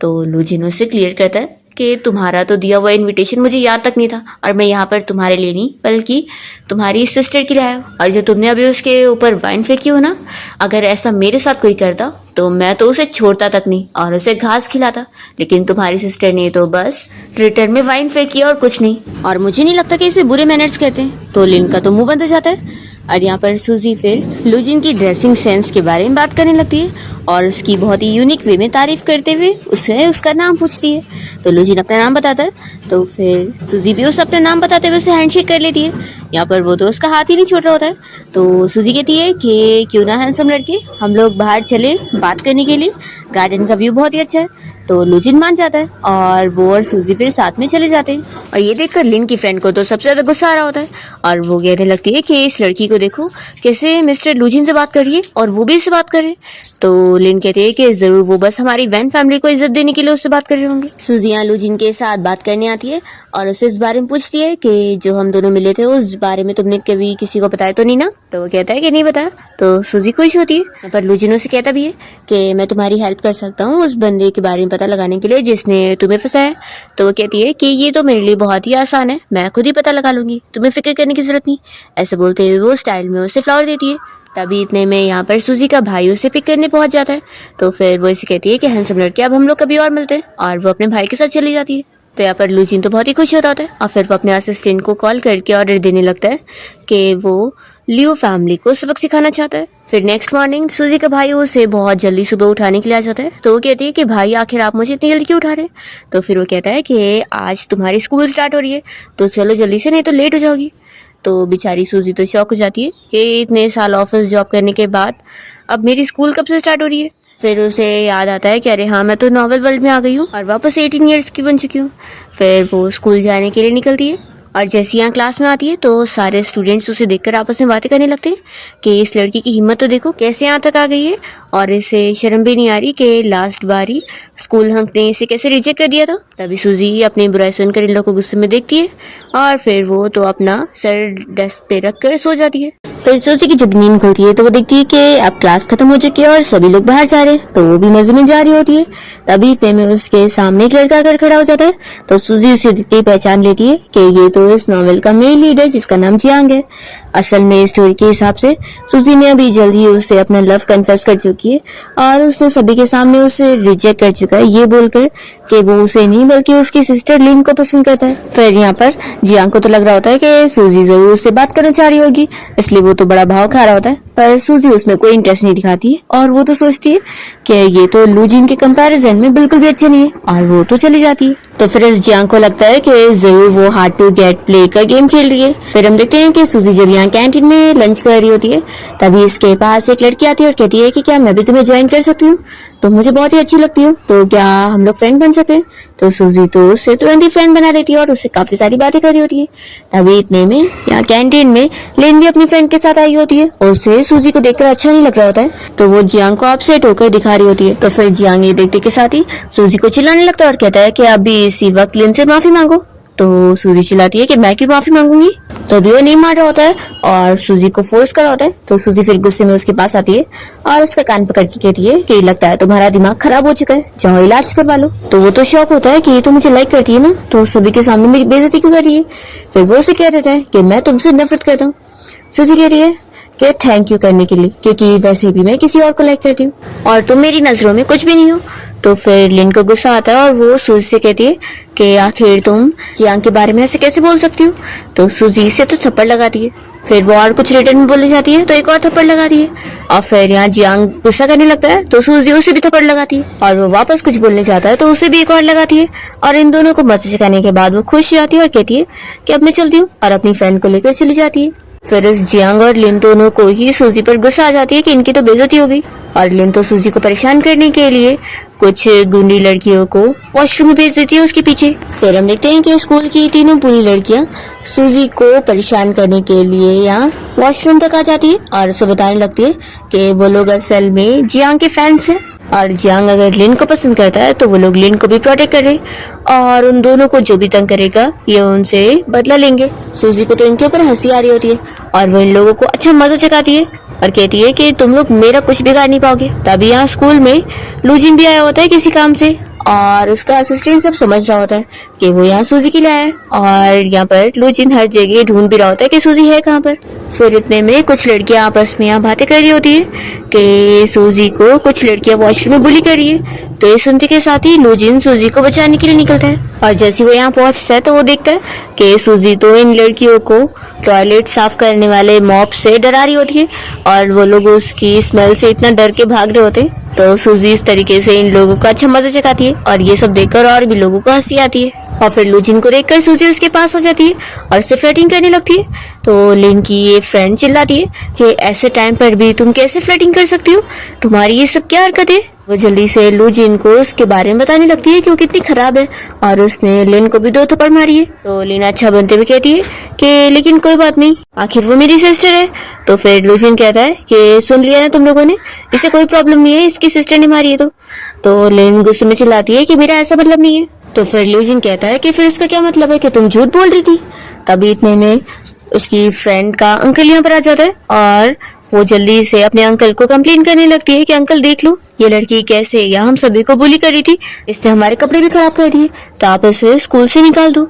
तो लूजिन उससे क्लियर करता है कि तुम्हारा तो दिया हुआ इनविटेशन मुझे याद तक नहीं था और मैं यहाँ पर तुम्हारे लिए नहीं बल्कि तुम्हारी सिस्टर के लिए आया हूँ, और जो तुमने अभी उसके ऊपर वाइन फेंकी हो ना, अगर ऐसा मेरे साथ कोई करता तो मैं तो उसे छोड़ता तक नहीं और उसे घास खिलाता, लेकिन तुम्हारी सिस्टर ने तो बस रिटर्न में वाइन फेंकी और कुछ नहीं, और मुझे नहीं लगता कि इसे बुरे मैनर्स कहते हैं। तो लिन का तो मुंह बंद हो जाता है और यहाँ पर सूजी फिर लूजिन की ड्रेसिंग सेंस के बारे में बात करने लगती है और उसकी बहुत ही यूनिक वे में तारीफ करते हुए उसे उसका नाम पूछती है। तो लूजिन अपना नाम बताता है तो फिर सूजी भी उसे अपना नाम बताते हुए उसे हैंडशेक कर लेती है। यहाँ पर वो तो उसका हाथ ही नहीं छोड़ रहा होता है। तो सूजी कहती है कि क्यों ना हैंडसम लड़के हम लोग बाहर चले बात करने के लिए, गार्डन का व्यू बहुत ही अच्छा है। तो लूजिन मान जाता है और वो और सूजी फिर साथ में चले जाते हैं। और ये देखकर लिन की फ्रेंड को तो सबसे ज्यादा गुस्सा आ रहा होता है और वो कहने लगती है कि इस लड़की को देखो कैसे मिस्टर लूजिन से बात कर रही है और वो भी इससे बात कर रहे हैं। तो लिन कहती है कि जरूर वो बस हमारी वैन फैमिली को इज्जत देने के लिए उससे बात कर रहे होंगे। सूजी यहाँ लूजिन के साथ बात करने आती है और उसे इस बारे में पूछती है कि जो हम दोनों मिले थे उस बारे में तुमने कभी किसी को बताया तो नहीं ना। तो वो कहता है कि नहीं बताया। तो सूजी खुश होती है पर लूजिन उसे कहता भी है कि मैं तुम्हारी हेल्प कर सकता हूँ उस बंदे के बारे में पता लगाने के लिए जिसने तुम्हें फंसाया। तो वो कहती है कि ये तो मेरे लिए बहुत ही आसान है, मैं खुद ही पता लगा लूंगी, तुम्हें फिक्र करने की जरूरत नहीं। ऐसे बोलते हुए वो स्टाइल में उसे फ्लावर देती है। तभी इतने में यहाँ पर सूजी का भाई उसे पिक करने पहुंच जाता है। तो फिर वो इसे कहती है कि हैंडसम लड़के अब हम लोग कभी और मिलते हैं और वो अपने भाई के साथ चली जाती है। तो यहाँ पर लूजिन तो बहुत ही खुश होता है और फिर वो अपने असिस्टेंट को कॉल करके ऑर्डर देने लगता है कि वो लियो फैमिली को सबक सिखाना चाहता है। फिर नेक्स्ट मॉर्निंग सूजी का भाई उसे बहुत जल्दी सुबह उठाने के लिए आ जाता है। तो वो कहती है कि भाई आखिर आप मुझे इतनी जल्दी क्यों उठा रहे हैं। तो फिर वो कहता है कि आज तुम्हारी स्कूल स्टार्ट हो रही है तो चलो जल्दी से, नहीं तो लेट हो जाओगी। तो बेचारी सूजी तो शॉक हो जाती है कि इतने साल ऑफिस जॉब करने के बाद अब मेरी स्कूल कब से स्टार्ट हो रही है। फिर उसे याद आता है कि अरे हाँ, मैं तो नॉवल वर्ल्ड में आ गई हूँ और वापस 18 ईयर्स की बन चुकी हूँ। फिर वो स्कूल जाने के लिए निकलती है और जैसे यहाँ क्लास में आती है तो सारे स्टूडेंट्स उसे देखकर आपस में बातें करने लगते हैं कि इस लड़की की हिम्मत तो देखो कैसे यहाँ तक आ गई है और इसे शर्म भी नहीं आ रही कि लास्ट बार ही स्कूल हंक ने इसे कैसे रिजेक्ट कर दिया था। तभी सूजी अपनी बुराई सुनकर इन लोगों को गुस्से में देखती है और फिर वो तो अपना सर डेस्क पे रख कर सो जाती है। फिर सूजी की जब नींद खुलती है तो वो देखती है कि अब क्लास खत्म हो चुकी है और सभी लोग बाहर जा रहे हैं। तो वो भी मजे में जा रही होती है। तभी इतने में उसके सामने एक लड़का आकर खड़ा हो जाता है। तो सूजी उसे देखते ही पहचान लेती है कि ये तो इस नॉवेल का मेन लीडर जिसका नाम जियांग है। असल में स्टोरी के हिसाब से सूजी ने अभी जल्दी उसे अपना लव कन्फेस कर चुकी है और उसने सभी के सामने उसे रिजेक्ट कर चुका है ये बोलकर कि वो उसे नहीं बल्कि उसकी सिस्टर लिन को पसंद करता है। फिर यहाँ पर जियांग को तो लग रहा होता है कि सूजी जरूर उससे बात करना चाह रही होगी, इसलिए वो तो बड़ा भाव खा रहा होता है। पर सूजी उसमें कोई इंटरेस्ट नहीं दिखाती है और वो तो सोचती है कि ये तो लूजिन के कंपैरिजन में बिल्कुल भी अच्छे नहीं है और वो तो चली जाती है। तो फिर जियांग को लगता है कि जरूर वो हार्ड टू गेट प्ले का गेम खेल रही है। फिर हम देखते हैं कि सूजी जब यहाँ कैंटीन में लंच कर रही होती है तभी इसके पास एक लड़की आती है और कहती है कि क्या मैं भी तुम्हें ज्वाइन कर सकती हूँ, तो मुझे बहुत ही अच्छी लगती हो, तो क्या हम लोग फ्रेंड बन सकते हैं। तो सूजी तो उससे तुरंत ही फ्रेंड बना लेती है और उससे काफी सारी बातें कर रही होती है। तभी इतने में यहाँ कैंटीन में लिन भी अपनी फ्रेंड के साथ आई होती है और उसे सूजी को देखकर अच्छा नहीं लग रहा होता है। तो वो जियांग को अपसेट होकर दिखा रही होती है। तो फिर जियांग ये देखते के साथ ही सूजी को चिल्लाने लगता है और कहता है कि अभी इसी वक्त लिन से माफी मांगो। तो सूजी चिल्लाती है कि मैं क्यों माफी मांगूंगी। तो भी वो नहीं मान रहा होता है और सूजी को फोर्स कर रहा होता है। तो सूजी फिर गुस्से में उसके पास आती है और उसका कान पकड़ के कहती है कि लगता है तुम्हारा दिमाग खराब हो चुका है, जाओ इलाज करवा लो। तो वो तो शौक होता है कि ये तो मुझे लाइक करती है ना, तो सभी के सामने मेरी बेइज्जती क्यों कर रही है। फिर वो उसे कह देता है कि मैं तुमसे नफरत करता हूँ। सूजी कह रही है कि थैंक यू करने के लिए, क्योंकि वैसे भी मैं किसी और को लाइक करती हूँ और तुम मेरी नजरों में कुछ भी नहीं हो। तो फिर लिन को गुस्सा आता है और वो सूजी से कहती है कि आखिर तुम जियांग के बारे में ऐसे कैसे बोल सकती हो। तो सूजी से तो थप्पड़ लगाती है। फिर वो और कुछ रिटर्न में बोलने जाती है तो एक और थप्पड़ लगाती है और फिर यहाँ जियांग गुस्सा करने लगता है तो सूजी उसे भी थप्पड़ लगाती है और वो वापस कुछ बोलने जाता है तो उसे भी एक और लगाती है। और इन दोनों को मजे सिखाने के बाद वो खुश जाती है और कहती है कि अब मैं चलती हूँ और अपनी फ्रेंड को लेकर चली जाती है। फिर इस जियांग और लिन दोनों को ही सूजी पर गुस्सा आ जाती है कि इनकी तो बेइज्जती हो गई और लिन तो सूजी को परेशान करने के लिए कुछ गुंडी लड़कियों को वॉशरूम में भेज देती है उसके पीछे। फिर हम देखते हैं कि स्कूल की तीनों पूरी लड़कियां सूजी को परेशान करने के लिए यहाँ वॉशरूम तक आ जाती है और उसे बताने लगती है कि वो लोग असल में जियांग के फैंस हैं और जियांग अगर लिन को पसंद करता है तो वो लोग लिन को भी प्रोटेक्ट कर रहे और उन दोनों को जो भी तंग करेगा ये उनसे बदला लेंगे। सूजी को तो इनके ऊपर हंसी आ रही होती है और वो इन लोगों को अच्छा मजा चखाती है और कहती है कि तुम लोग मेरा कुछ बिगाड़ नहीं पाओगे। तभी यहाँ स्कूल में लूजिन भी आया होता है किसी काम से और उसका असिस्टेंट सब समझ रहा होता है कि वो यहाँ सूजी के लिए आया है और यहाँ पर लूजिन हर जगह ढूंढ भी रहा होता है कि सूजी है कहाँ पर। फिर इतने में कुछ लड़कियां आपस में यहाँ बातें कर रही होती है कि सूजी को कुछ लड़कियां वॉशरूम में बुली कर रही है। तो ये सुनते के साथ ही लूजिन सूजी को बचाने के लिए निकलता है और जैसे वो यहाँ पहुंचता है तो वो देखता है कि सूजी तो इन लड़कियों को टॉयलेट साफ करने वाले मॉप से डरा रही होती है और वो लोग उसकी स्मेल से इतना डर के भाग रहे होते हैं। तो सूजी इस तरीके से इन लोगों को अच्छा मजा चखाती है और ये सब देखकर और भी लोगों को हंसी आती है और फिर लूजिन को देखकर सूजी उसके पास आ जाती है और उससे फ्लर्टिंग करने लगती है। तो लिन की ये फ्रेंड चिल्लाती है कि ऐसे टाइम पर भी तुम कैसे फ्लर्टिंग कर सकती हो, तुम्हारी ये सब क्या हरकत है। वो जल्दी से लू जिन को उसके बारे में बताने लगती है कि वो कितनी खराब है और उसने लिन को भी 2 थप्पड़ मारी है। तो लिन अच्छा बनते हुए कहती है कि लेकिन कोई बात नहीं, आखिर वो मेरी सिस्टर है। तो फिर लू जिन कहता है कि सुन लिया ना तुम लोगों ने, इसे कोई प्रॉब्लम नहीं है, इसकी सिस्टर ने मारी है। तो लिन गुस्से में चिल्लाती है कि मेरा ऐसा मतलब नहीं है। तो फिर लू जिन कहता है कि फिर इसका क्या मतलब है कि तुम झूठ बोल रही थी। तभी इतने में उसकी फ्रेंड का अंकल यहाँ पर आ जाता है और वो जल्दी से अपने अंकल को कंप्लेन करने लगती है कि अंकल देख लो, ये लड़की कैसे यहाँ हम सभी को बुली कर रही थी, इसने हमारे कपड़े भी खराब कर दिए, तो आप इसे स्कूल से निकाल दो।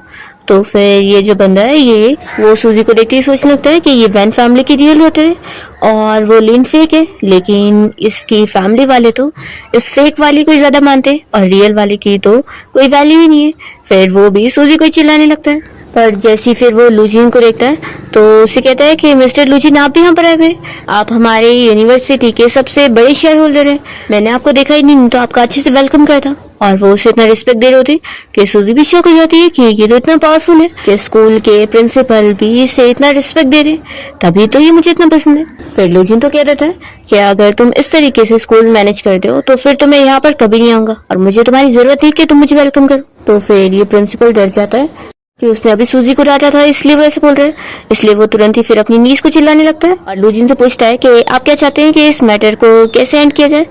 तो फिर ये जो बंदा है ये वो सूजी को देखते ही सोचने लगता है कि ये वैन फैमिली की रियल डॉटर है और वो लिन फेक है, लेकिन इसकी फैमिली वाले तो इस फेक वाली को ज्यादा मानते हैं और रियल वाले की तो कोई वैल्यू ही नहीं है। फिर वो भी सूजी को चिल्लाने लगता है। पर जैसी फिर वो लूजिन को देखता है तो उसे कहता है कि मिस्टर लूजिन आप भी यहाँ पर आए हुए, आप हमारे यूनिवर्सिटी के सबसे बड़े शेयर होल्डर हैं, मैंने आपको देखा ही नहीं तो आपका अच्छे से वेलकम करता। और वो उसे इतना रिस्पेक्ट दे रहे होते कि सूजी भी शौक हो जाती है कि ये तो इतना पावरफुल है कि स्कूल के प्रिंसिपल भी इसे इतना रिस्पेक्ट दे रहे, तभी तो ये मुझे इतना पसंद है। फिर लूजिन तो कह देता है कि अगर तुम इस तरीके से स्कूल मैनेज करते हो तो फिर तो मैं यहाँ पर कभी नहीं आऊंगा और मुझे तुम्हारी जरूरत नहीं कि तुम मुझे वेलकम करो। तो फिर ये प्रिंसिपल डर जाता है कि उसने अभी सूजी को डांटा था इसलिए वो ऐसे बोल रहे हैं, इसलिए वो तुरंत ही फिर अपनी नीज को चिल्लाने लगता है और लूजिन से पूछता है कि आप क्या चाहते हैं कि इस मैटर को कैसे एंड किया जाए।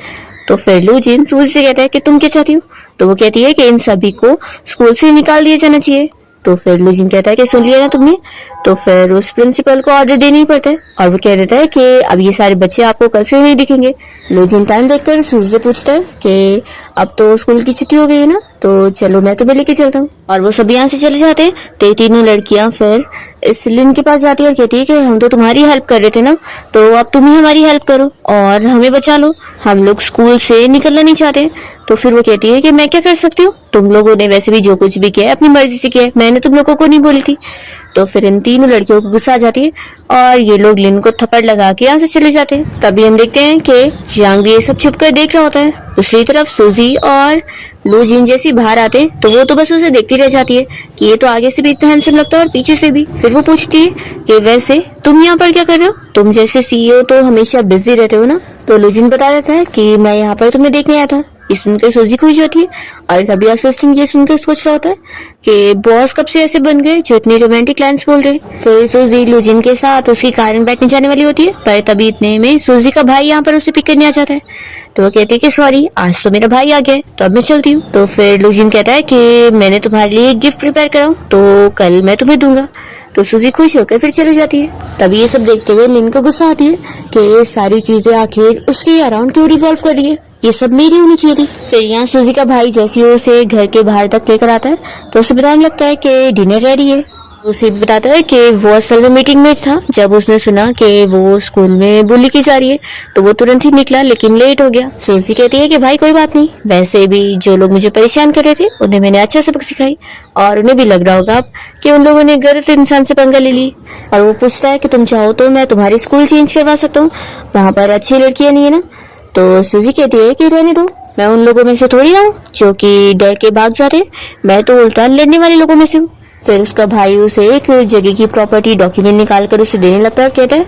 तो फिर लूजिन सूजी से कहता है कि तुम क्या चाहती हो। तो वो कहती है कि इन सभी को स्कूल से निकाल दिया जाना चाहिए। तो फिर लूजिन कहता है कि सुन लिया ना तुमने। तो फिर उस प्रिंसिपल को ऑर्डर देना ही पड़ता है और वो कह देता है कि अब ये सारे बच्चे आपको कल से नहीं दिखेंगे। लूजिन टाइम देखकर सूजी से पूछता है कि अब तो स्कूल की छुट्टी हो गई है ना, तो चलो मैं तुम्हें लेके चलता हूँ। और वो सब यहाँ से चले जाते हैं। तो ये तीनों लड़कियां फिर इस लिन के पास जाती है और कहती है कि हम तो तुम्हारी हेल्प कर रहे थे ना, तो अब तुम ही हमारी हेल्प करो और हमें बचा लो, हम लोग स्कूल से निकलना नहीं चाहते। तो फिर वो कहती है कि मैं क्या कर सकती हूँ, तुम लोगों ने वैसे भी जो कुछ भी किया है अपनी मर्जी से किया है, मैंने तुम लोगों को नहीं बोली थी। तो फिर इन तीनों लड़कियों को गुस्सा आ जाती है और ये लोग लिन को थप्पड़ लगा के यहाँ से चले जाते हैं। तभी हम देखते हैं कि जियांग भी ये सब छुप कर देख रहा होता है। दूसरी तरफ सूजी और लूजिन जैसी बाहर आते हैं तो वो तो बस उसे देखती रह जाती है कि ये तो आगे से भी इतना हैंडसम लगता है और पीछे से भी। फिर वो पूछती है कि वैसे तुम यहाँ पर क्या कर रहे हो, तुम जैसे सीईओ तो हमेशा बिजी रहते हो ना। तो लूजिन बता देता है कि मैं यहाँ पर तुम्हें देखने आया था। ये सुनकर सूजी खुश होती है और तभी असिस्टेंट ये सुनकर सोच रहा होता है कि बॉस कब से ऐसे बन गए जो इतनी रोमांटिक लाइन्स बोल रहे हैं। फिर सूजी लूजिन के साथ उसकी कार में बैठने जाने वाली होती है, पर तभी इतने में सूजी का भाई यहाँ पर उसे पिक करने आ जाता है। तो वो कहती है कि सॉरी आज तो मेरा भाई आ गया है तो अब मैं चलती हूँ। तो फिर लूजिन कहता है कि मैंने तुम्हारे लिए एक गिफ्ट प्रिपेयर करा हूं, तो कल मैं तुम्हें दूंगा। तो सूजी खुश होकर फिर चली जाती है। तभी ये सब देखते हुए लिन को गुस्सा आती है कि ये सारी चीजें आखिर उसके अराउंड क्यों रिवॉल्व कर रही है, ये सब मेरी होनी चाहिए थी। फिर यहाँ सूजी का भाई जैसे ही उसे घर के बाहर तक लेकर आता है तो उसे बताने लगता है कि डिनर रेडी है। उसे भी बताता है कि वो असल में मीटिंग में था। जब उसने सुना कि वो स्कूल में बुली की जा रही है तो वो तुरंत ही निकला, लेकिन लेट हो गया। सूजी कहती है कि भाई कोई बात नहीं, वैसे भी जो लोग मुझे परेशान कर रहे थे उन्हें मैंने अच्छा सबक सिखाई और उन्हें भी लग रहा होगा कि उन लोगों ने गलत इंसान से पंगा ले ली। और वो पूछता है कि तुम चाहो तो मैं तुम्हारी स्कूल चेंज करवा सकता हूँ, वहाँ पर अच्छी लड़कियाँ नहीं है ना। तो सूजी कहती है कि रहने दो, मैं उन लोगों में से थोड़ी हूँ जो कि डर के भाग जाते, मैं तो उल्टा लड़ने वाले लोगों में से हूँ। फिर उसका भाई उसे एक जगह की प्रॉपर्टी डॉक्यूमेंट निकाल कर उसे देने लगता है और कहता है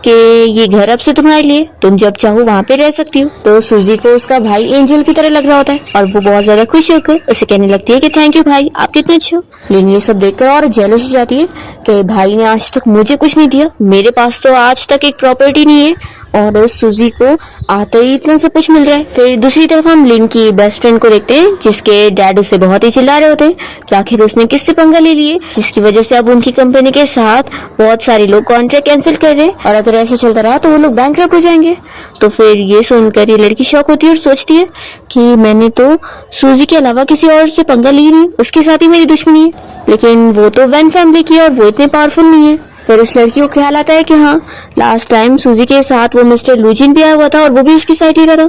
कि ये घर अब से तुम्हारे लिए, तुम जब चाहो वहाँ पे रह सकती हो। तो सूजी को उसका भाई एंजल की तरह लग रहा होता है और वो बहुत ज्यादा खुश होकर उसे कहने लगती है कि थैंक यू भाई, आप कितने अच्छे हो। लेकिन ये सब देखकर और जेलस हो जाती है कि भाई ने आज तक मुझे कुछ नहीं दिया, मेरे पास तो आज तक एक प्रॉपर्टी नहीं है और उस सूजी को आते ही इतना सब कुछ मिल रहा है। फिर दूसरी तरफ हम लिन की बेस्ट फ्रेंड को देखते हैं जिसके डैड उसे बहुत ही चिल्ला रहे होते हैं कि आखिर उसने किससे पंगा ले लिए, जिसकी वजह से अब उनकी कंपनी के साथ बहुत सारे लोग कॉन्ट्रैक्ट कैंसिल कर रहे हैं और अगर ऐसे चलता रहा तो वो लोग बैंकरप्ट हो जाएंगे। तो फिर ये सुनकर ये लड़की शॉक होती है और सोचती है कि मैंने तो सूजी के अलावा किसी और से पंगा ली नहीं, उसके साथ ही मेरी दुश्मनी है, लेकिन वो तो वैन फैमिली की और वो इतने पावरफुल नहीं है। फिर इस लड़की को ख्याल आता है कि हाँ लास्ट टाइम सूजी के साथ वो मिस्टर लूजिन भी आया हुआ था और वो भी उसकी साइड ही रहा था।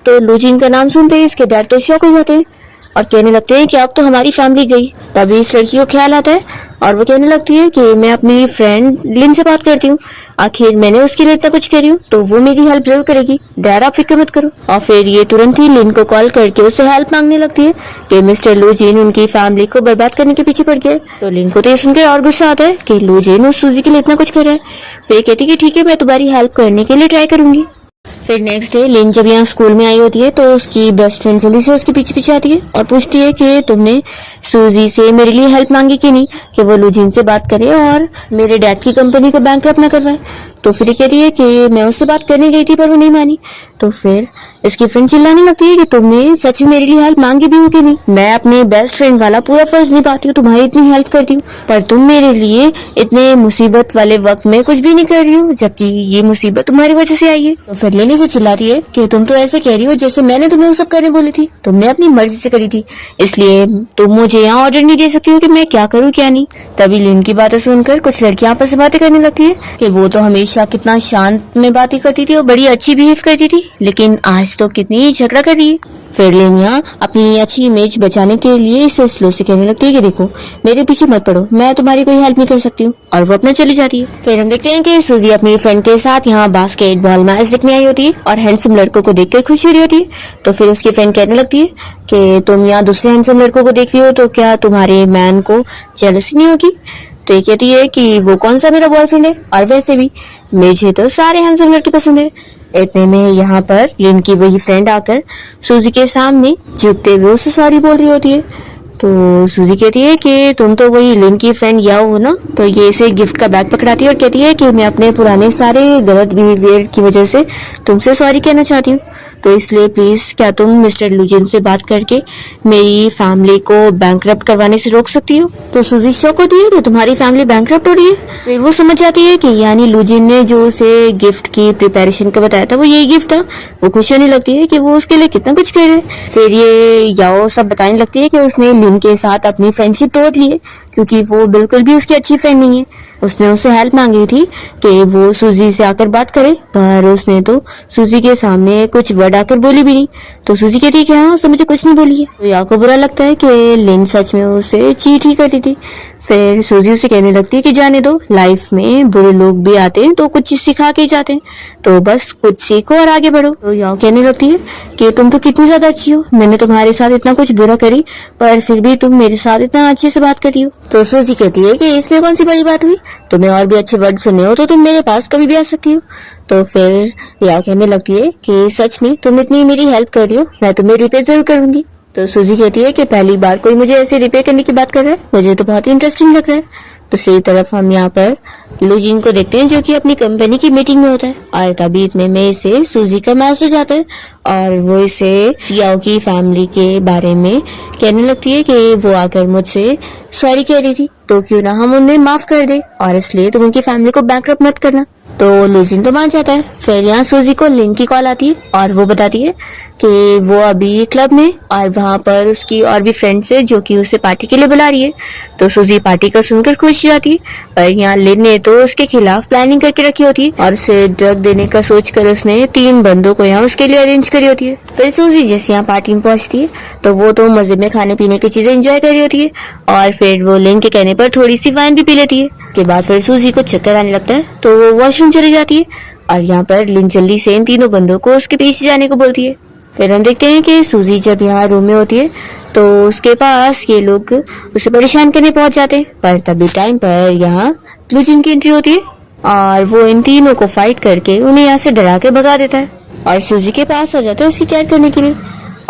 तो लूजिन का नाम सुनते ही इसके डैड तो शॉक हो जाते हैं और कहने लगते हैं कि अब तो हमारी फैमिली गई। तभी इस लड़की को ख्याल आता है और वो कहने लगती है कि मैं अपनी फ्रेंड लिन से बात करती हूँ, आखिर मैंने उसके लिए इतना कुछ करी हूँ तो वो मेरी हेल्प जरूर करेगी, डैड आप फिक्र मत करो। और फिर ये तुरंत ही लिन को कॉल करके उससे हेल्प मांगने लगती है कि मिस्टर लूजिन उनकी फैमिली को बर्बाद करने के पीछे पड़ गया। तो लिन को तो ये सुनकर और गुस्सा आता है कि लूजिन उस सूजी के लिए इतना कुछ कर रहा है। फिर कहती है कि ठीक है मैं तुम्हारी हेल्प करने के लिए ट्राई करूंगी। फिर नेक्स्ट डे लिन जब यहाँ स्कूल में आई होती है तो उसकी बेस्ट फ्रेंड जल्दी से उसके पीछे पीछे आती है और पूछती है कि तुमने सूजी से मेरे लिए हेल्प मांगी कि नहीं, कि वो लूजिन से बात करे और मेरे डैड की कंपनी को बैंकरप्ट ना करवाए। तो फिर कहती है कि मैं उससे बात करने गई थी पर वो नहीं मानी। तो फिर इसकी फ्रेंड चिल्लाने लगती है कि तुमने सच में मेरे लिए हेल्प मांगी भी हो कि नहीं, मैं अपनी बेस्ट फ्रेंड वाला पूरा फर्ज निभाती हूँ, तुम्हारी इतनी हेल्प करती हूँ, पर तुम मेरे लिए इतने मुसीबत वाले वक्त में कुछ भी नहीं कर रही हो, जबकि ये मुसीबत तुम्हारी वजह से आई है। तो फिर लेनी से चिल्लाती है कि तुम तो ऐसे कह रही हो जैसे मैंने तुम्हें वो सब करने बोली थी, तुमने अपनी मर्जी से करी थी, इसलिए तुम मुझे यहाँ ऑर्डर नहीं दे सकती हो कि मैं क्या करूँ क्या नहीं। तभी लिन की बातें सुनकर कुछ लड़कियां आपस में बातें करने लगती है कि वो तो हमेशा कितना शांत में बातें करती थी और बड़ी अच्छी बिहेव करती थी, लेकिन आज तो कितनी झगड़ा कर रही है। फिर लेनिया अपनी अच्छी इमेज बचाने के लिए इसे स्लो से कहने लगती है कि देखो मेरे पीछे मत पड़ो, मैं तुम्हारी कोई हेल्प नहीं कर सकती हूँ, और वो अपने चली जाती है। फिर हम देखते हैं कि सूजी अपनी फ्रेंड के साथ यहाँ बास्केटबॉल मैच देखने आई होती है और हैंडसम लड़कों को देखकर खुश हो रही होती है। तो फिर उसकी फ्रेंड कहने लगती है कि तुम यहाँ दूसरे हैंडसम लड़कों को देख रही हो तो क्या तुम्हारे मैन को जेलसी नहीं होगी। तो ये कहती है कि वो कौन सा मेरा बॉयफ्रेंड है, और वैसे भी मुझे तो सारे हैंडसम लड़के पसंद है। इतने में यहाँ पर लिन की वही फ्रेंड आकर सूजी के सामने झुकते हुए उसे सॉरी बोल रही होती है। तो सूजी कहती है कि तुम तो वही लिन की फ्रेंड याओ हो ना। तो ये इसे गिफ्ट का बैग पकड़ाती है और कहती है कि मैं अपने पुराने सारे गलत बिहेवियर की वजह से तुमसे सॉरी कहना चाहती हूँ, तो इसलिए प्लीज क्या तुम मिस्टर लूजिन से बात करके मेरी फैमिली को बैंकरप्ट करवाने से रोक सकती हो। तो सूजी शॉक होती है कि तुम्हारी फैमिली बैंकरप्ट हो रही है। फिर वो समझ जाती है कि यानी लूजिन ने जो उसे गिफ्ट की प्रिपरेशन का बताया था वो यही गिफ्ट था। वो खुश होने लगती है कि वो उसके लिए कितना कुछ कर रहे हैं। फिर ये याओ सब बताने लगती है कि उसने लिन के साथ अपनी फ्रेंडशिप तोड़ ली है क्योंकि वो बिल्कुल भी उसकी अच्छी फ्रेंड नहीं है। उसने उससे हेल्प मांगी थी कि वो सूजी से आकर बात करे, पर उसने तो सूजी के सामने कुछ वर्ड आकर बोली भी नहीं। तो सूजी कहती है कि हाँ उसने मुझे कुछ नहीं बोली है। तो याओ को बुरा लगता है कि लिन सच में उसे चीट ही करती थी। फिर सूजी उसे कहने लगती है कि जाने दो, लाइफ में बुरे लोग भी आते हैं तो कुछ चीज सिखा के ही जाते हैं, तो बस कुछ सीखो और आगे बढ़ो। तो याओ कहने लगती है कि तुम तो कितनी ज्यादा अच्छी हो, मैंने तुम्हारे साथ इतना कुछ बुरा करी पर फिर भी तुम मेरे साथ इतना अच्छे से बात करती हो। तो सूजी कहती है कि इसमें कौन सी बड़ी बात हुई, तुम्हें और भी अच्छे वर्ड सुनने हो तो तुम मेरे पास कभी भी आ सकती हो। तो फिर याओ कहने लगती है कि सच में तुम इतनी मेरी हेल्प कर रही हो, मैं तुम्हें रिपे जरूर करूंगी। तो सूजी कहती है कि पहली बार कोई मुझे ऐसे रिपेयर करने की बात कर रहा है, मुझे तो बहुत ही इंटरेस्टिंग लग रहा है। दूसरी तरफ हम यहाँ पर लूजिन को देखते हैं जो कि अपनी कंपनी की मीटिंग में होता है, और तभी इतने में इसे सूजी का मैसेज आता है और वो इसे याओ की फैमिली के बारे में कहने लगती है कि वो आकर मुझसे सॉरी कह रही थी, तो क्यों ना हम उन्हें माफ कर दे और इसलिए तुम उनकी फैमिली को बैंकरप्ट मत करना। तो लूजिन तो मान जाता है। फिर यहाँ सूजी को लिन की कॉल आती है और वो बताती है कि वो अभी क्लब में और वहाँ पर उसकी और भी फ्रेंड्स है जो कि उसे पार्टी के लिए बुला रही है। तो सूजी पार्टी का सुनकर खुश हो जाती है, पर यहाँ लिन ने तो उसके खिलाफ प्लानिंग करके रखी होती है और उसे ड्रग देने का सोचकर उसने 3 बंदों को यहाँ उसके लिए अरेंज करी होती है। फिर सूजी जैसे यहाँ पार्टी में पहुंचती है तो वो तो मजे में खाने पीने की चीजें एंजॉय कर रही होती है और फिर वो लिन के कहने पर थोड़ी सी वाइन भी पी लेती है। के बाद फिर सूजी को चक्कर आने लगता है तो वो वॉशरूम चली जाती है और यहाँ पर लिन जल्दी से इन 3 बंदों को उसके पीछे जाने को बोलती है। फिर हम देखते हैं कि सूजी जब यहाँ रूम में होती है तो उसके पास ये लोग उसे परेशान करने पहुंच जाते हैं, पर तभी टाइम पर यहाँ लूजिन की एंट्री होती है और वो इन 3 को फाइट करके उन्हें यहाँ से डरा के भगा देता है और सूजी के पास आ जाता है उसकी केयर करने के लिए।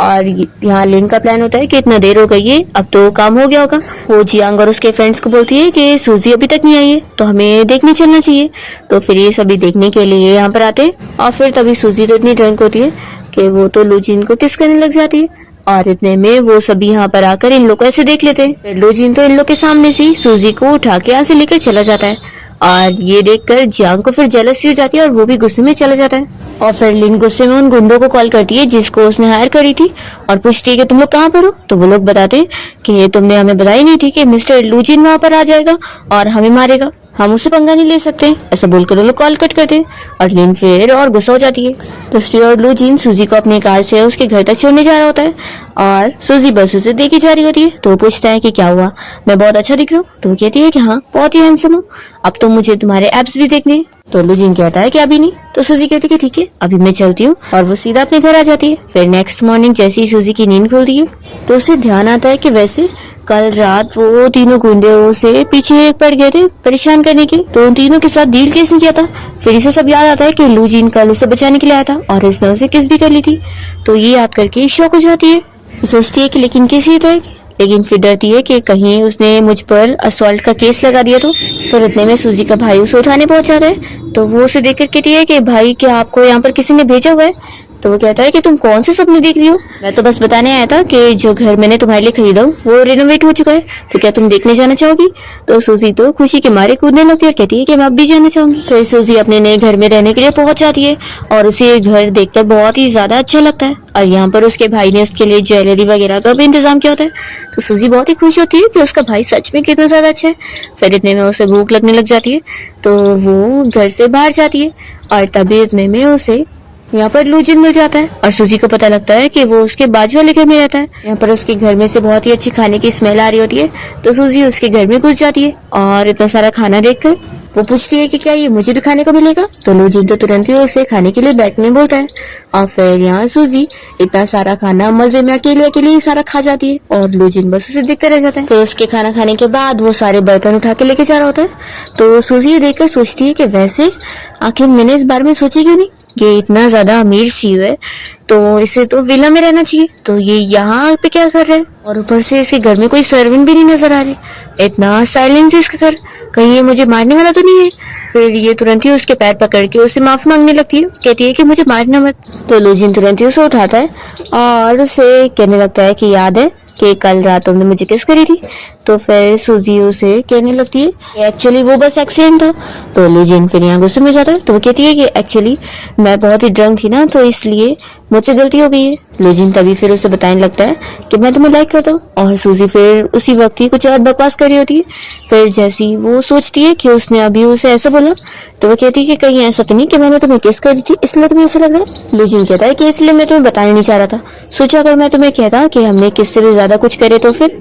और यहाँ लिन का प्लान होता है कि इतना देर हो गई है, अब तो काम हो गया होगा। वो जियांग और उसके फ्रेंड्स को बोलती है कि सूजी अभी तक नहीं आई है तो हमें देखने चलना चाहिए। तो फिर ये सभी देखने के लिए यहाँ पर आते हैं और फिर तभी सूजी तो इतनी ड्रंक होती है कि वो तो लूजिन को किस करने लग जाती है और इतने में वो सभी यहाँ पर आकर इन लोग को ऐसे देख लेते हैं। लूजिन तो इन लोग के सामने से सूजी को उठा के यहाँ से लेकर चला जाता है और ये देखकर जियांग को फिर जेलसी हो जाती है और वो भी गुस्से में चला जाता है। और फिर लिन गुस्से में उन गुंडों को कॉल करती है जिसको उसने हायर करी थी और पूछती है कि तुम लोग कहाँ पर हो। तो वो लोग बताते हैं कि तुमने हमें बताई नहीं थी कि मिस्टर लूजिन वहाँ पर आ जाएगा और हमें मारेगा, हम उससे पंगा नहीं ले सकते। ऐसा बोलकर वो लोग कॉल कट करते हैं और लिन फिर और गुस्सा हो जाती है। दूसरी ओर लूजिन सूजी को अपनी कार से उसके घर तक छोड़ने जा रहा होता है और सूजी बस उसे देखी जा रही होती है। तो पूछता है कि क्या हुआ, मैं बहुत अच्छा दिख रहा हूँ। तो कहती है कि हाँ बहुत ही हैंडसम हो, अब तो मुझे तुम्हारे एब्स भी देखने हैं। तो लूजिन कहता है कि अभी नहीं। तो सूजी कहती है कि ठीक है अभी मैं चलती हूँ और वो सीधा अपने घर आ जाती है। फिर नेक्स्ट मॉर्निंग जैसे ही सूजी की नींद खुलती है तो उसे ध्यान आता है कि वैसे कल रात वो तीनों गुंडे उसे पीछे पड़ गए थे परेशान करने के, तो उन तीनों के साथ डील किसने किया था। फिर इसे सब याद आता है कि लू जिन कल उसे बचाने के लिए आया था और इसने उसे किस भी कर ली थी। तो ये याद करके शौक हो जाती है, सोचती है कि लेकिन किस ही तो, लेकिन फिर डरती है कि कहीं उसने मुझ पर असॉल्ट का केस लगा दिया तो। फिर इतने में सूजी का भाई उसे उठाने पहुंच जाता है, तो वो उसे देखकर कहती है कि भाई क्या आपको यहाँ पर किसी ने भेजा हुआ है। तो वो कहता है कि तुम कौन से सपने देख रही हो, मैं तो बस बताने आया था कि जो घर मैंने तुम्हारे लिए खरीदा वो रिनोवेट हो चुका है, तो क्या तुम देखने जाना चाहोगी। तो सूजी तो खुशी के मारे कूदने लगती है और कहती है कि मैं अब भी जाना चाहूंगी। फिर सूजी अपने नए घर में रहने के लिए पहुंच जाती है और उसे ये घर देखकर बहुत ही ज्यादा अच्छा लगता है, और यहाँ पर उसके भाई ने उसके लिए ज्वेलरी वगैरह का भी इंतजाम किया होता है। तो सूजी बहुत ही खुश होती है कि उसका भाई सच में कितना ज्यादा अच्छा है। फिर इतने में उसे भूख लगने लग जाती है, तो वो घर से बाहर जाती है, और तभी इतने में उसे यहाँ पर लू जिन मिल जाता है और सूजी को पता लगता है कि वो उसके बाजू वाले घर में रहता है। यहाँ पर उसके घर में से बहुत ही अच्छी खाने की स्मेल आ रही होती है, तो सूजी उसके घर में घुस जाती है और इतना सारा खाना देखकर वो पूछती है कि क्या ये मुझे भी खाने को मिलेगा। तो लू जिन तो तुरंत ही उसे खाने के लिए बैठने बोलता है, और फिर यहाँ सूजी इतना सारा खाना मजे में अकेले अकेले ही सारा खा जाती है और लू जिन बस उसे देखते रह जाता है। फिर उसके खाना खाने के बाद वो सारे बर्तन उठा के लेके जा रहा होता है, तो सूजी ये देखकर सोचती है कि वैसे आखिर मैंने इस बारे में सोची क्यों नहीं, ये इतना ज्यादा अमीर सीईओ है तो इसे तो विला में रहना चाहिए, तो ये यहाँ पे क्या कर रहा है, और ऊपर से इसके घर में कोई सर्वेंट भी नहीं नजर आ रहे, इतना साइलेंस है इसका घर, कहीं ये मुझे मारने वाला तो नहीं है। फिर ये तुरंत ही उसके पैर पकड़ के उसे माफी मांगने लगती है, कहती है कि मुझे मारना मत। तो लू जिन तुरंत ही उसे उठाता है और उसे कहने लगता है कि याद है कि कल रात तुमने मुझे किस करी थी। तो फिर सूजी उसे कहने लगती है एक्चुअली वो बस एक्सीडेंट था। तो लू जिन फिर यहाँ गुस्से में जाता है, तो वो कहती है कि एक्चुअली मैं बहुत ही ड्रंक थी ना, तो इसलिए मुझसे गलती हो गई है। लू जिन तभी फिर उसे बताने लगता है कि मैं तुम्हें लाइक करता हूँ, और सूजी फिर उसी वक्त ही कुछ और बकवास कर रही होती है। फिर जैसी वो सोचती है कि उसने अभी उसे ऐसा बोला, तो वो कहती है कि कहीं ऐसा तो नहीं कि मैंने तुम्हें किस करी थी इसलिए तुम्हें ऐसा लग रहा है। लू जिन कहता है कि इसलिए मैं तुम्हें बताना नहीं चाह रहा था, सोचा अगर मैं तुम्हें कहता कि हमने किससे भी ज्यादा कुछ करे तो फिर।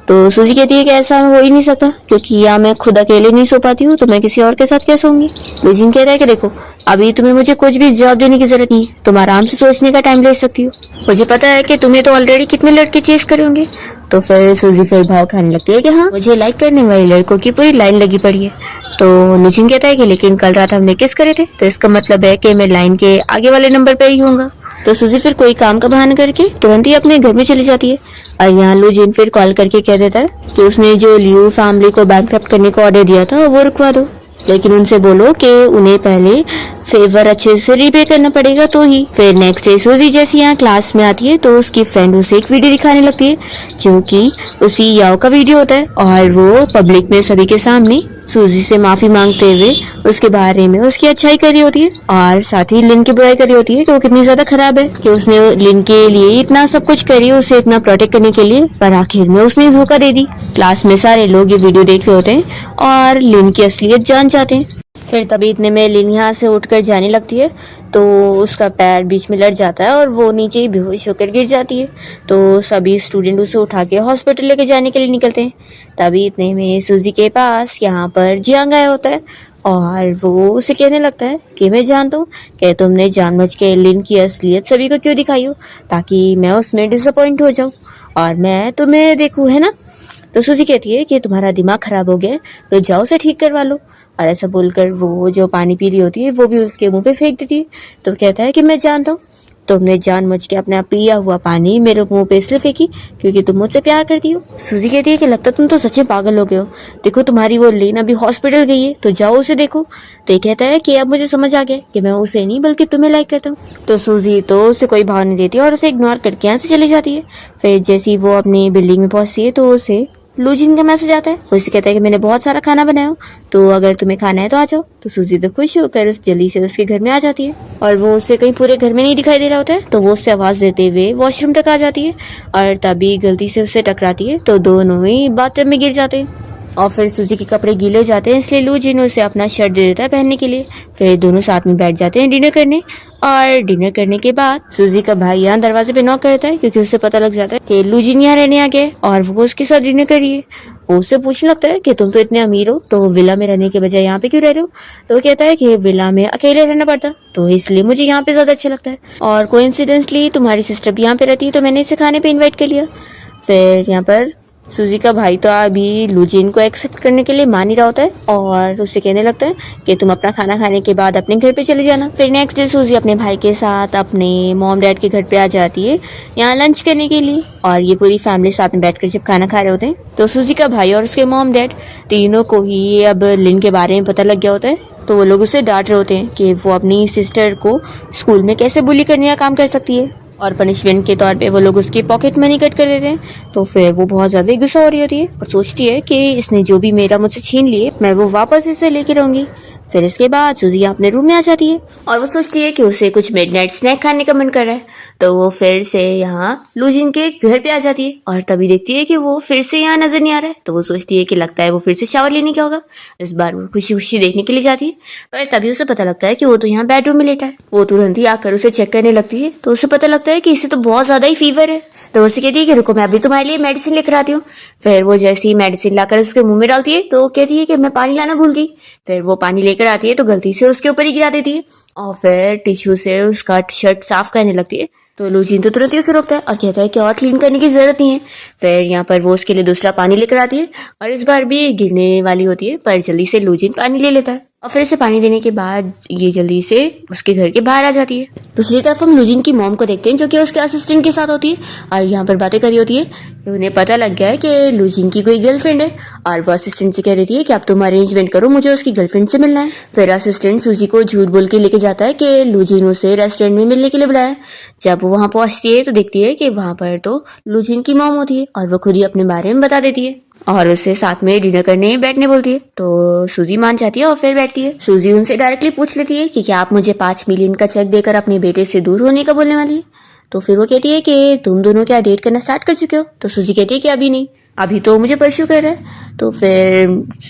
तो सूजी कहती है कि ऐसा हो ही नहीं सकता, क्योंकि या मैं खुद अकेले नहीं सो पाती हूँ तो मैं किसी और के साथ कैसे होंगी। लू जिन कहता है कि देखो अभी तुम्हें मुझे कुछ भी जवाब देने की जरूरत नहीं है, तुम आराम से सोचने का टाइम ले सकती हो, मुझे पता है कि तुम्हें तो ऑलरेडी कितने लड़के चेस करे होंगे। तो फिर सूजी फिर भाव खाने लगती है कि हाँ मुझे लाइक करने वाले लड़कों की पूरी लाइन लगी पड़ी है। तो लू जिन कहता है कि लेकिन कल रात हमने किस करे थे, तो इसका मतलब है कि मैं लाइन के आगे वाले नंबर पर ही होऊंगा। तो सूजी फिर कोई काम का बहाना करके तुरंत ही अपने घर में चली जाती है, और यहाँ लू जिन फिर कॉल करके कह देता है कि उसने जो लियू फैमिली को बैंकरप्ट करने का ऑर्डर दिया था वो रुकवा दो, लेकिन उनसे बोलो कि उन्हें पहले फेवर अच्छे से रिपे करना पड़ेगा तो ही। फिर नेक्स्ट डे सूजी जैसे यहाँ क्लास में आती है तो उसकी फ्रेंड उसे एक वीडियो दिखाने लगती है जो कि उसी याओ का वीडियो होता है, और वो पब्लिक में सभी के सामने सूजी से माफी मांगते हुए उसके बारे में उसकी अच्छाई कर रही होती है, और साथ ही लिन की बुराई कर रही होती है कि वो कितनी ज्यादा खराब है कि उसने लिन के लिए इतना सब कुछ करी, उसे इतना प्रोटेक्ट करने के लिए, पर आखिर में उसने धोखा दे दी। क्लास में सारे लोग ये वीडियो देख रहे होते हैं और लिन की असलियत जान जाते हैं। फिर तभी इतने में लिन यहाँ से उठकर जाने लगती है, तो उसका पैर बीच में लड़ जाता है और वो नीचे ही बेहोश होकर गिर जाती है। तो सभी स्टूडेंट उसे उठा के हॉस्पिटल लेके जाने के लिए निकलते हैं। तभी इतने में सूजी के पास यहाँ पर जियांग आया होता है, और वो उसे कहने लगता है कि मैं जानता हूँ कि तुमने जानबूझ के लिन की असलियत सभी को क्यों दिखाई हो, ताकि मैं उसमें डिसअपॉइंट हो जाऊँ और मैं तुम्हें देखूँ, है ना। तो सूजी कहती है कि तुम्हारा दिमाग खराब हो गया तो जाओ उसे ठीक करवा लो, और ऐसा बोलकर वो जो पानी पी रही होती है वो भी उसके मुंह पे फेंक देती है। तो कहता है कि मैं जानता हूँ तुमने जानबूझ के अपना पिया हुआ पानी मेरे मुंह पे इसलिए फेंकी क्योंकि तुम मुझसे प्यार करती हो। सूजी कहती है कि लगता तुम तो सच में पागल हो गए हो, देखो तुम्हारी वो लेन अभी हॉस्पिटल गई है तो जाओ उसे देखो। तो ये कहता है कि अब मुझे समझ आ गया कि मैं उसे नहीं बल्कि तुम्हें लाइक करता हूँ। तो सूजी तो उसे कोई भाव नहीं देती और उसे इग्नोर करके यहाँ से चली जाती है। फिर जैसे ही वो अपनी बिल्डिंग में पहुंचती है तो उसे लू जिन का मैसेज आता है, वो इसे कहता है कि मैंने बहुत सारा खाना बनाया हो तो अगर तुम्हें खाना है तो आ जाओ। तो सूजी तो खुश होकर उस जल्दी से उसके घर में आ जाती है, और वो उसे कहीं पूरे घर में नहीं दिखाई दे रहा होता है, तो वो उससे आवाज देते हुए वॉशरूम तक आ जाती है और तभी गलती से उससे टकराती है तो दोनों ही बाथटब में गिर जाते हैं। और फिर सूजी के कपड़े गीले हो जाते हैं, इसलिए लू जिन उसे अपना शर्ट दे देता है पहनने के लिए। फिर दोनों साथ में बैठ जाते हैं डिनर करने, और डिनर करने के बाद सूजी का भाई यहाँ दरवाजे पे नॉक करता है क्योंकि उसे पता लग जाता है कि लू जिन यहाँ रहने आ गए और वो उसके साथ डिनर कर रही है। वो उससे पूछने लगता है कि तुम तो इतने अमीर हो तो विला में रहने के बजाय यहाँ पे क्यों रह रहे हो। तो वो कहता है कि विला में अकेले रहना पड़ता तो इसलिए मुझे यहाँ पे ज्यादा अच्छा लगता है, और कोइंसिडेंटली तुम्हारी सिस्टर भी यहाँ पे रहती है तो मैंने इसे खाने पे इन्वाइट कर लिया। फिर यहाँ पर सूजी का भाई तो अभी लूजिन को एक्सेप्ट करने के लिए मान ही रहा होता है और उससे कहने लगता है कि तुम अपना खाना खाने के बाद अपने घर पे चले जाना। फिर नेक्स्ट डे सूजी अपने भाई के साथ अपने मॉम डैड के घर पे आ जाती है यहाँ लंच करने के लिए, और ये पूरी फैमिली साथ में बैठकर जब खाना खा रहे होते हैं तो सूजी का भाई और उसके मॉम डैड तीनों को ही अब लिन के बारे में पता लग गया होता है। तो वो लोग उसे डांट रहे होते हैं कि वो अपनी सिस्टर को स्कूल में कैसे बुली करने का काम कर सकती है, और पनिशमेंट के तौर पे वो लोग उसकी पॉकेट मनी कट कर देते हैं। तो फिर वो बहुत ज़्यादा गुस्सा हो रही होती है और सोचती है कि इसने जो भी मेरा मुझसे छीन लिए मैं वो वापस इसे लेके रहूँगी। फिर इसके बाद सूजी अपने रूम में आ जाती है और वो सोचती है कि उसे कुछ मिडनाइट स्नैक खाने का मन कर रहा है। तो वो फिर से यहाँ लूजिन के घर पे आ जाती है और तभी देखती है कि वो फिर से यहाँ नजर नहीं आ रहा है। तो वो सोचती है कि लगता है वो फिर से शावर लेने क्या होगा। इस बार वो खुशी खुशी देखने के लिए जाती है, पर तभी उसे पता लगता है कि वो तो यहाँ बेडरूम में लेटा है। वो तुरंत ही आकर उसे चेक करने लगती है तो उसे पता लगता है कि इसे तो बहुत ज्यादा ही फीवर है। तो उसे कहती है कि रुको मैं अभी तुम्हारे लिए मेडिसिन लेकर आती हूँ। फिर वो जैसे ही मेडिसिन लाकर उसके मुंह में डालती है तो कहती है कि मैं पानी लाना भूल गई। फिर वो पानी लेकर आती है तो गलती से उसके ऊपर ही गिरा देती है और फिर टिश्यू से उसका शर्ट साफ करने लगती है। तो लूजिन तो तुरंत ही उसे रोकता है और कहता है कि और क्लीन करने की जरूरत नहीं है। फिर यहाँ पर वो उसके लिए दूसरा पानी लेकर आती है और इस बार भी गिरने वाली होती है, पर जल्दी से लूजिन पानी ले लेता है और फिर इसे पानी देने के बाद ये जल्दी से उसके घर के बाहर आ जाती है। दूसरी तरफ हम लूजिन की मॉम को देखते हैं जो कि उसके असिस्टेंट के साथ होती है और यहाँ पर बातें करी होती है। तो उन्हें पता लग गया है कि लूजिन की कोई गर्लफ्रेंड है और वो असिस्टेंट से कह देती है कि अब तुम अरेंजमेंट करो, मुझे उसकी गर्लफ्रेंड से मिलना है। फिर असिस्टेंट सूजी को झूठ बोल के लेके जाता है कि लूजिन उसे रेस्टोरेंट में मिलने के लिए बुलाया। जब वो वहाँ पहुंचती है तो देखती है कि वहाँ पर तो लूजिन की मॉम होती है और वो खुद ही अपने बारे में बता देती है और उसे साथ में डिनर करने बैठने बोलती है। तो सूजी मान जाती है और फिर बैठती है। सूजी उनसे डायरेक्टली पूछ लेती है कि क्या आप मुझे 5 मिलियन का चेक देकर अपने बेटे से दूर होने का बोलने वाली है। तो फिर वो कहती है कि तुम दोनों क्या डेट करना स्टार्ट कर चुके हो। तो सूजी कहती है कि अभी नहीं, अभी तो मुझे परस्यू कर रहा है। तो फिर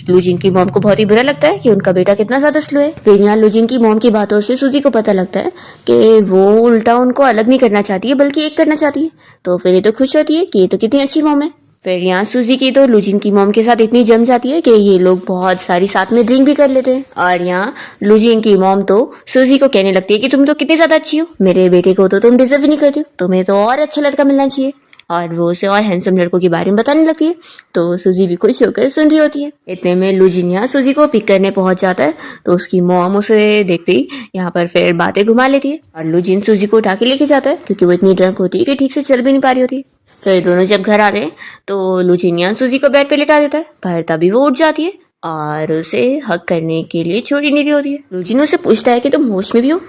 लूजिन की मॉम को बहुत ही बुरा लगता है कि उनका बेटा कितना ज्यादा स्लो है। फिर यहाँ लूजिन की मॉम की बातों से सूजी को पता लगता है कि वो उल्टा उनको अलग नहीं करना चाहती है बल्कि एक करना चाहती है। तो फिर ये तो खुश होती है कि ये तो कितनी अच्छी मॉम है। फिर यहाँ सूजी की तो लूजिन की मॉम के साथ इतनी जम जाती है कि ये लोग बहुत सारी साथ में ड्रिंक भी कर लेते हैं। और यहाँ लूजिन की मॉम तो सूजी को कहने लगती है कि तुम तो कितनी ज्यादा अच्छी हो, मेरे बेटे को तो तुम डिजर्व ही नहीं करती हो, तुम्हें तो और अच्छा लड़का मिलना चाहिए। और वो उसे और हैंडसम लड़कों के बारे में बताने लगती है। तो सूजी भी खुश होकर सुन रही होती है। इतने में लूजिन यहाँ सूजी को पिक करने पहुंच जाता है तो उसकी मॉम उसे देखते ही यहाँ पर फिर बातें घुमा लेती है और लूजिन सूजी को उठा के लेके जाता है क्योंकि वो इतनी ड्रंक होती है कि ठीक से चल भी नहीं पा रही होती। फिर दोनों जब घर आते हैं तो लूजिन यहाँ सूजी को बेड पे लेटा देता है, पर तभी वो उठ जाती है और उसे हक करने के लिए छोड़ ही नहीं रही होती है। लूजिन उसे पूछता है कि तुम होश में भी हो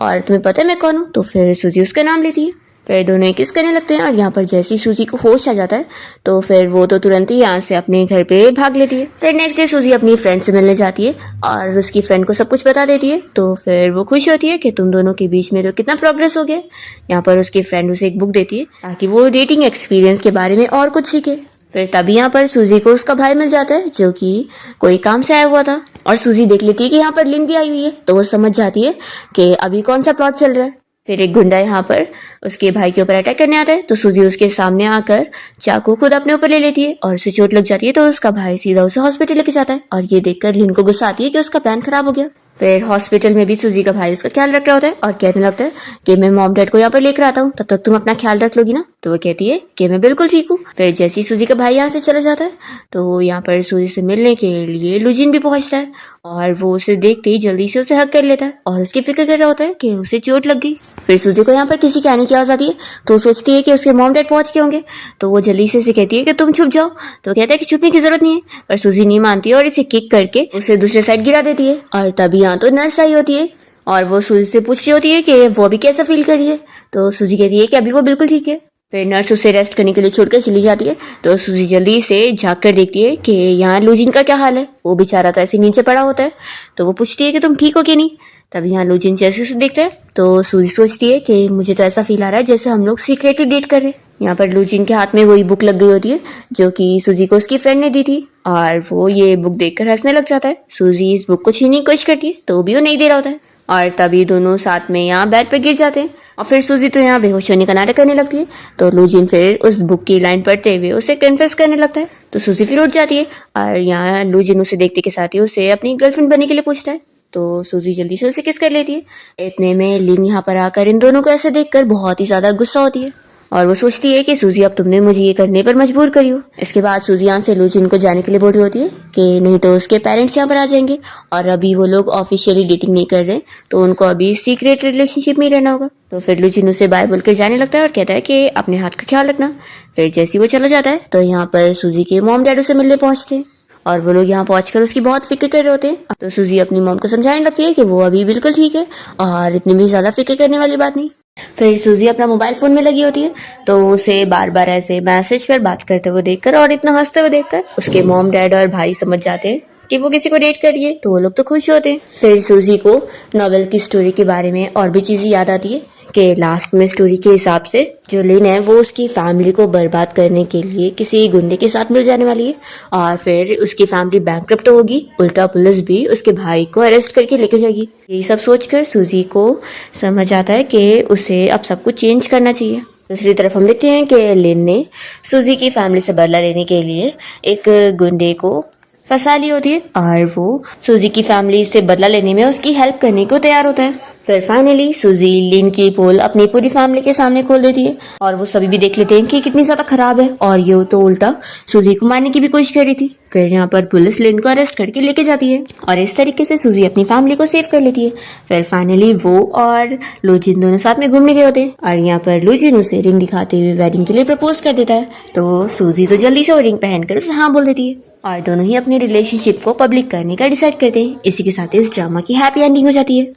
और तुम्हें पता है मैं कौन हूँ। तो फिर सूजी उसका नाम लेती है। फिर दोनों किस करने लगते हैं और यहाँ पर जैसे ही सूजी को होश आ जाता है तो फिर वो तो तुरंत ही यहाँ से अपने घर पे भाग लेती है। फिर नेक्स्ट डे सूजी अपनी फ्रेंड से मिलने जाती है और उसकी फ्रेंड को सब कुछ बता देती है। तो फिर वो खुश होती है कि तुम दोनों के बीच में तो कितना प्रोग्रेस हो गया। यहाँ पर उसकी फ्रेंड उसे एक बुक देती है ताकि वो डेटिंग एक्सपीरियंस के बारे में और कुछ सीखे। फिर तभी यहाँ पर सूजी को उसका भाई मिल जाता है जो कि कोई काम से आया हुआ था और सूजी देख लेती है कि यहाँ पर लिन भी आई हुई है। तो वो समझ जाती है कि अभी कौन सा प्लॉट चल रहा है। फिर एक गुंडा यहाँ पर उसके भाई के ऊपर अटैक करने आता है तो सूजी उसके सामने आकर चाकू खुद अपने ऊपर ले लेती है और उसे चोट लग जाती है। तो उसका भाई सीधा उसे हॉस्पिटल लेके जाता है और ये देखकर लिन को गुस्सा आती है कि उसका प्लान खराब हो गया। फिर हॉस्पिटल में भी सूजी का भाई उसका ख्याल रख रहा होता है और कहने लगता है कि मैं मॉम डैड को यहाँ पर लेकर आता हूँ, तब तक तुम अपना ख्याल रख लोगी ना। तो वो कहती है कि मैं बिल्कुल ठीक हूँ। फिर जैसे ही सूजी का भाई यहाँ से चला जाता है तो यहाँ पर सूजी से मिलने के लिए लूजिन भी पहुंचता है और वो उसे देखते ही जल्दी से उसे हक कर लेता है और उसकी फिक्र कर रहा होता है कि उसे चोट लग गई। फिर सूजी को यहाँ पर किसी के आने की आवाज आती है तो सोचती है कि उसके मॉम डैड पहुंच गए होंगे। तो वो जल्दी से उसे कहती है कि तुम छुप जाओ। तो कहता है कि छुपने की जरूरत नहीं है, पर सूजी नहीं मानती है और इसे किक करके उसे दूसरे साइड गिरा देती है। और तभी यहाँ तो नर्स आई होती है और वो सूजी से पूछ रही होती है कि वो अभी कैसा फील कर रही है। तो सूजी कहती है कि अभी वो बिल्कुल ठीक है। फिर नर्स उसे रेस्ट करने के लिए छोड़कर चली जाती है। तो सूजी जल्दी से झाँक कर देखती है कि यहाँ लूजिन का क्या हाल है। वो बेचारा तो ऐसे नीचे पड़ा होता है। तो वो पूछती है कि तुम ठीक हो कि नहीं। तब यहाँ लूजिन जैसे उसे देखता है तो सूजी सोचती है कि मुझे तो ऐसा फील आ रहा है जैसे हम लोग सीक्रेटली डेट कर रहे हैं। यहाँ पर लूजिन के हाथ में वही बुक लग गई होती है जो कि सूजी को उसकी फ्रेंड ने दी थी और वो ये बुक देखकर हंसने लग जाता है। सूजी इस बुक को छीनने की कोशिश करती है तो भी वो नहीं दे रहा होता है और तभी दोनों साथ में यहाँ बेड पे गिर जाते हैं और फिर सूजी तो यहाँ बेहोश होने का नाटक करने लगती है। तो लूजिन फिर उस बुक की लाइन पढ़ते हुए उसे कन्फेस करने लगता है। तो सूजी फिर उठ जाती है और यहाँ लूजिन उसे देखते के साथ ही उसे अपनी गर्लफ्रेंड बनने के लिए पूछता है। तो सूजी जल्दी से उसे किस कर लेती है। इतने में लिन यहाँ पर आकर इन दोनों को ऐसे देखकर बहुत ही ज्यादा गुस्सा होती है और वो सोचती है कि सूजी अब तुमने मुझे ये करने पर मजबूर करी हो। इसके बाद सूजी यहाँ से लूजिन को जाने के लिए बोल रही होती है कि नहीं तो उसके पेरेंट्स यहाँ पर आ जाएंगे और अभी वो लोग ऑफिशियली डेटिंग नहीं कर रहे, तो उनको अभी सीक्रेट रिलेशनशिप में ही रहना होगा। तो फिर लूजिन उसे बाय बोलकर जाने लगता है और कहता है कि अपने हाथ का ख्याल रखना। फिर जैसे ही वो चला जाता है तो यहाँ पर सूजी के मॉम डैड उसे मिलने पहुंचते हैं और वो लोग यहाँ पहुंचकर उसकी बहुत फिक्र कर रहे होते हैं। तो सूजी अपनी मॉम को समझाने लगती है कि वो अभी बिल्कुल ठीक है और इतनी भी ज्यादा फिक्र करने वाली बात नहीं। फिर सूजी अपना मोबाइल फोन में लगी होती है तो उसे बार बार ऐसे मैसेज पर बात करते हुए देखकर और इतना हंसते हुए देखकर उसके मॉम डैड और भाई समझ जाते हैं कि वो किसी को डेट कर रही है, तो वो लोग तो खुश होते हैं। फिर सूजी को नॉवेल की स्टोरी के बारे में और भी चीजें याद आती है कि लास्ट में स्टोरी के हिसाब से जो लिन है वो उसकी फैमिली को बर्बाद करने के लिए किसी गुंडे के साथ मिल जाने वाली है और फिर उसकी फैमिली बैंकक्रप्ट होगी, उल्टा पुलिस भी उसके भाई को अरेस्ट करके लेके जाएगी। यही सब सोचकर सूजी को समझ आता है कि उसे अब सब कुछ चेंज करना चाहिए। दूसरी तरफ हम देखते हैं कि लिन ने सूजी की फैमिली से बदला लेने के लिए एक गुंडे को फंसा ली होती है और वो सूजी की फैमिली से बदला लेने में उसकी हेल्प करने को तैयार होता है। फिर फाइनली सूजी लिन की पोल अपनी पूरी फैमिली के सामने खोल देती है और वो सभी भी देख लेते हैं कि कितनी ज्यादा खराब है और ये तो उल्टा सूजी को मारने की भी कोशिश कर रही थी। फिर यहाँ पर पुलिस लिन को अरेस्ट करके लेके जाती है और इस तरीके से सूजी अपनी फैमिली को सेव कर लेती है। फिर फाइनली वो और लूजिन दोनों साथ में घूमने गए होते हैं और यहाँ पर लूजिन उसे रिंग दिखाते हुए वेडिंग के लिए प्रपोज कर देता है। तो सूजी तो जल्दी से वो रिंग पहनकर उसे हाँ बोल देती है और दोनों ही अपनी रिलेशनशिप को पब्लिक करने का डिसाइड करते हैं। इसी के साथ इस ड्रामा की हैप्पी एंडिंग हो जाती है।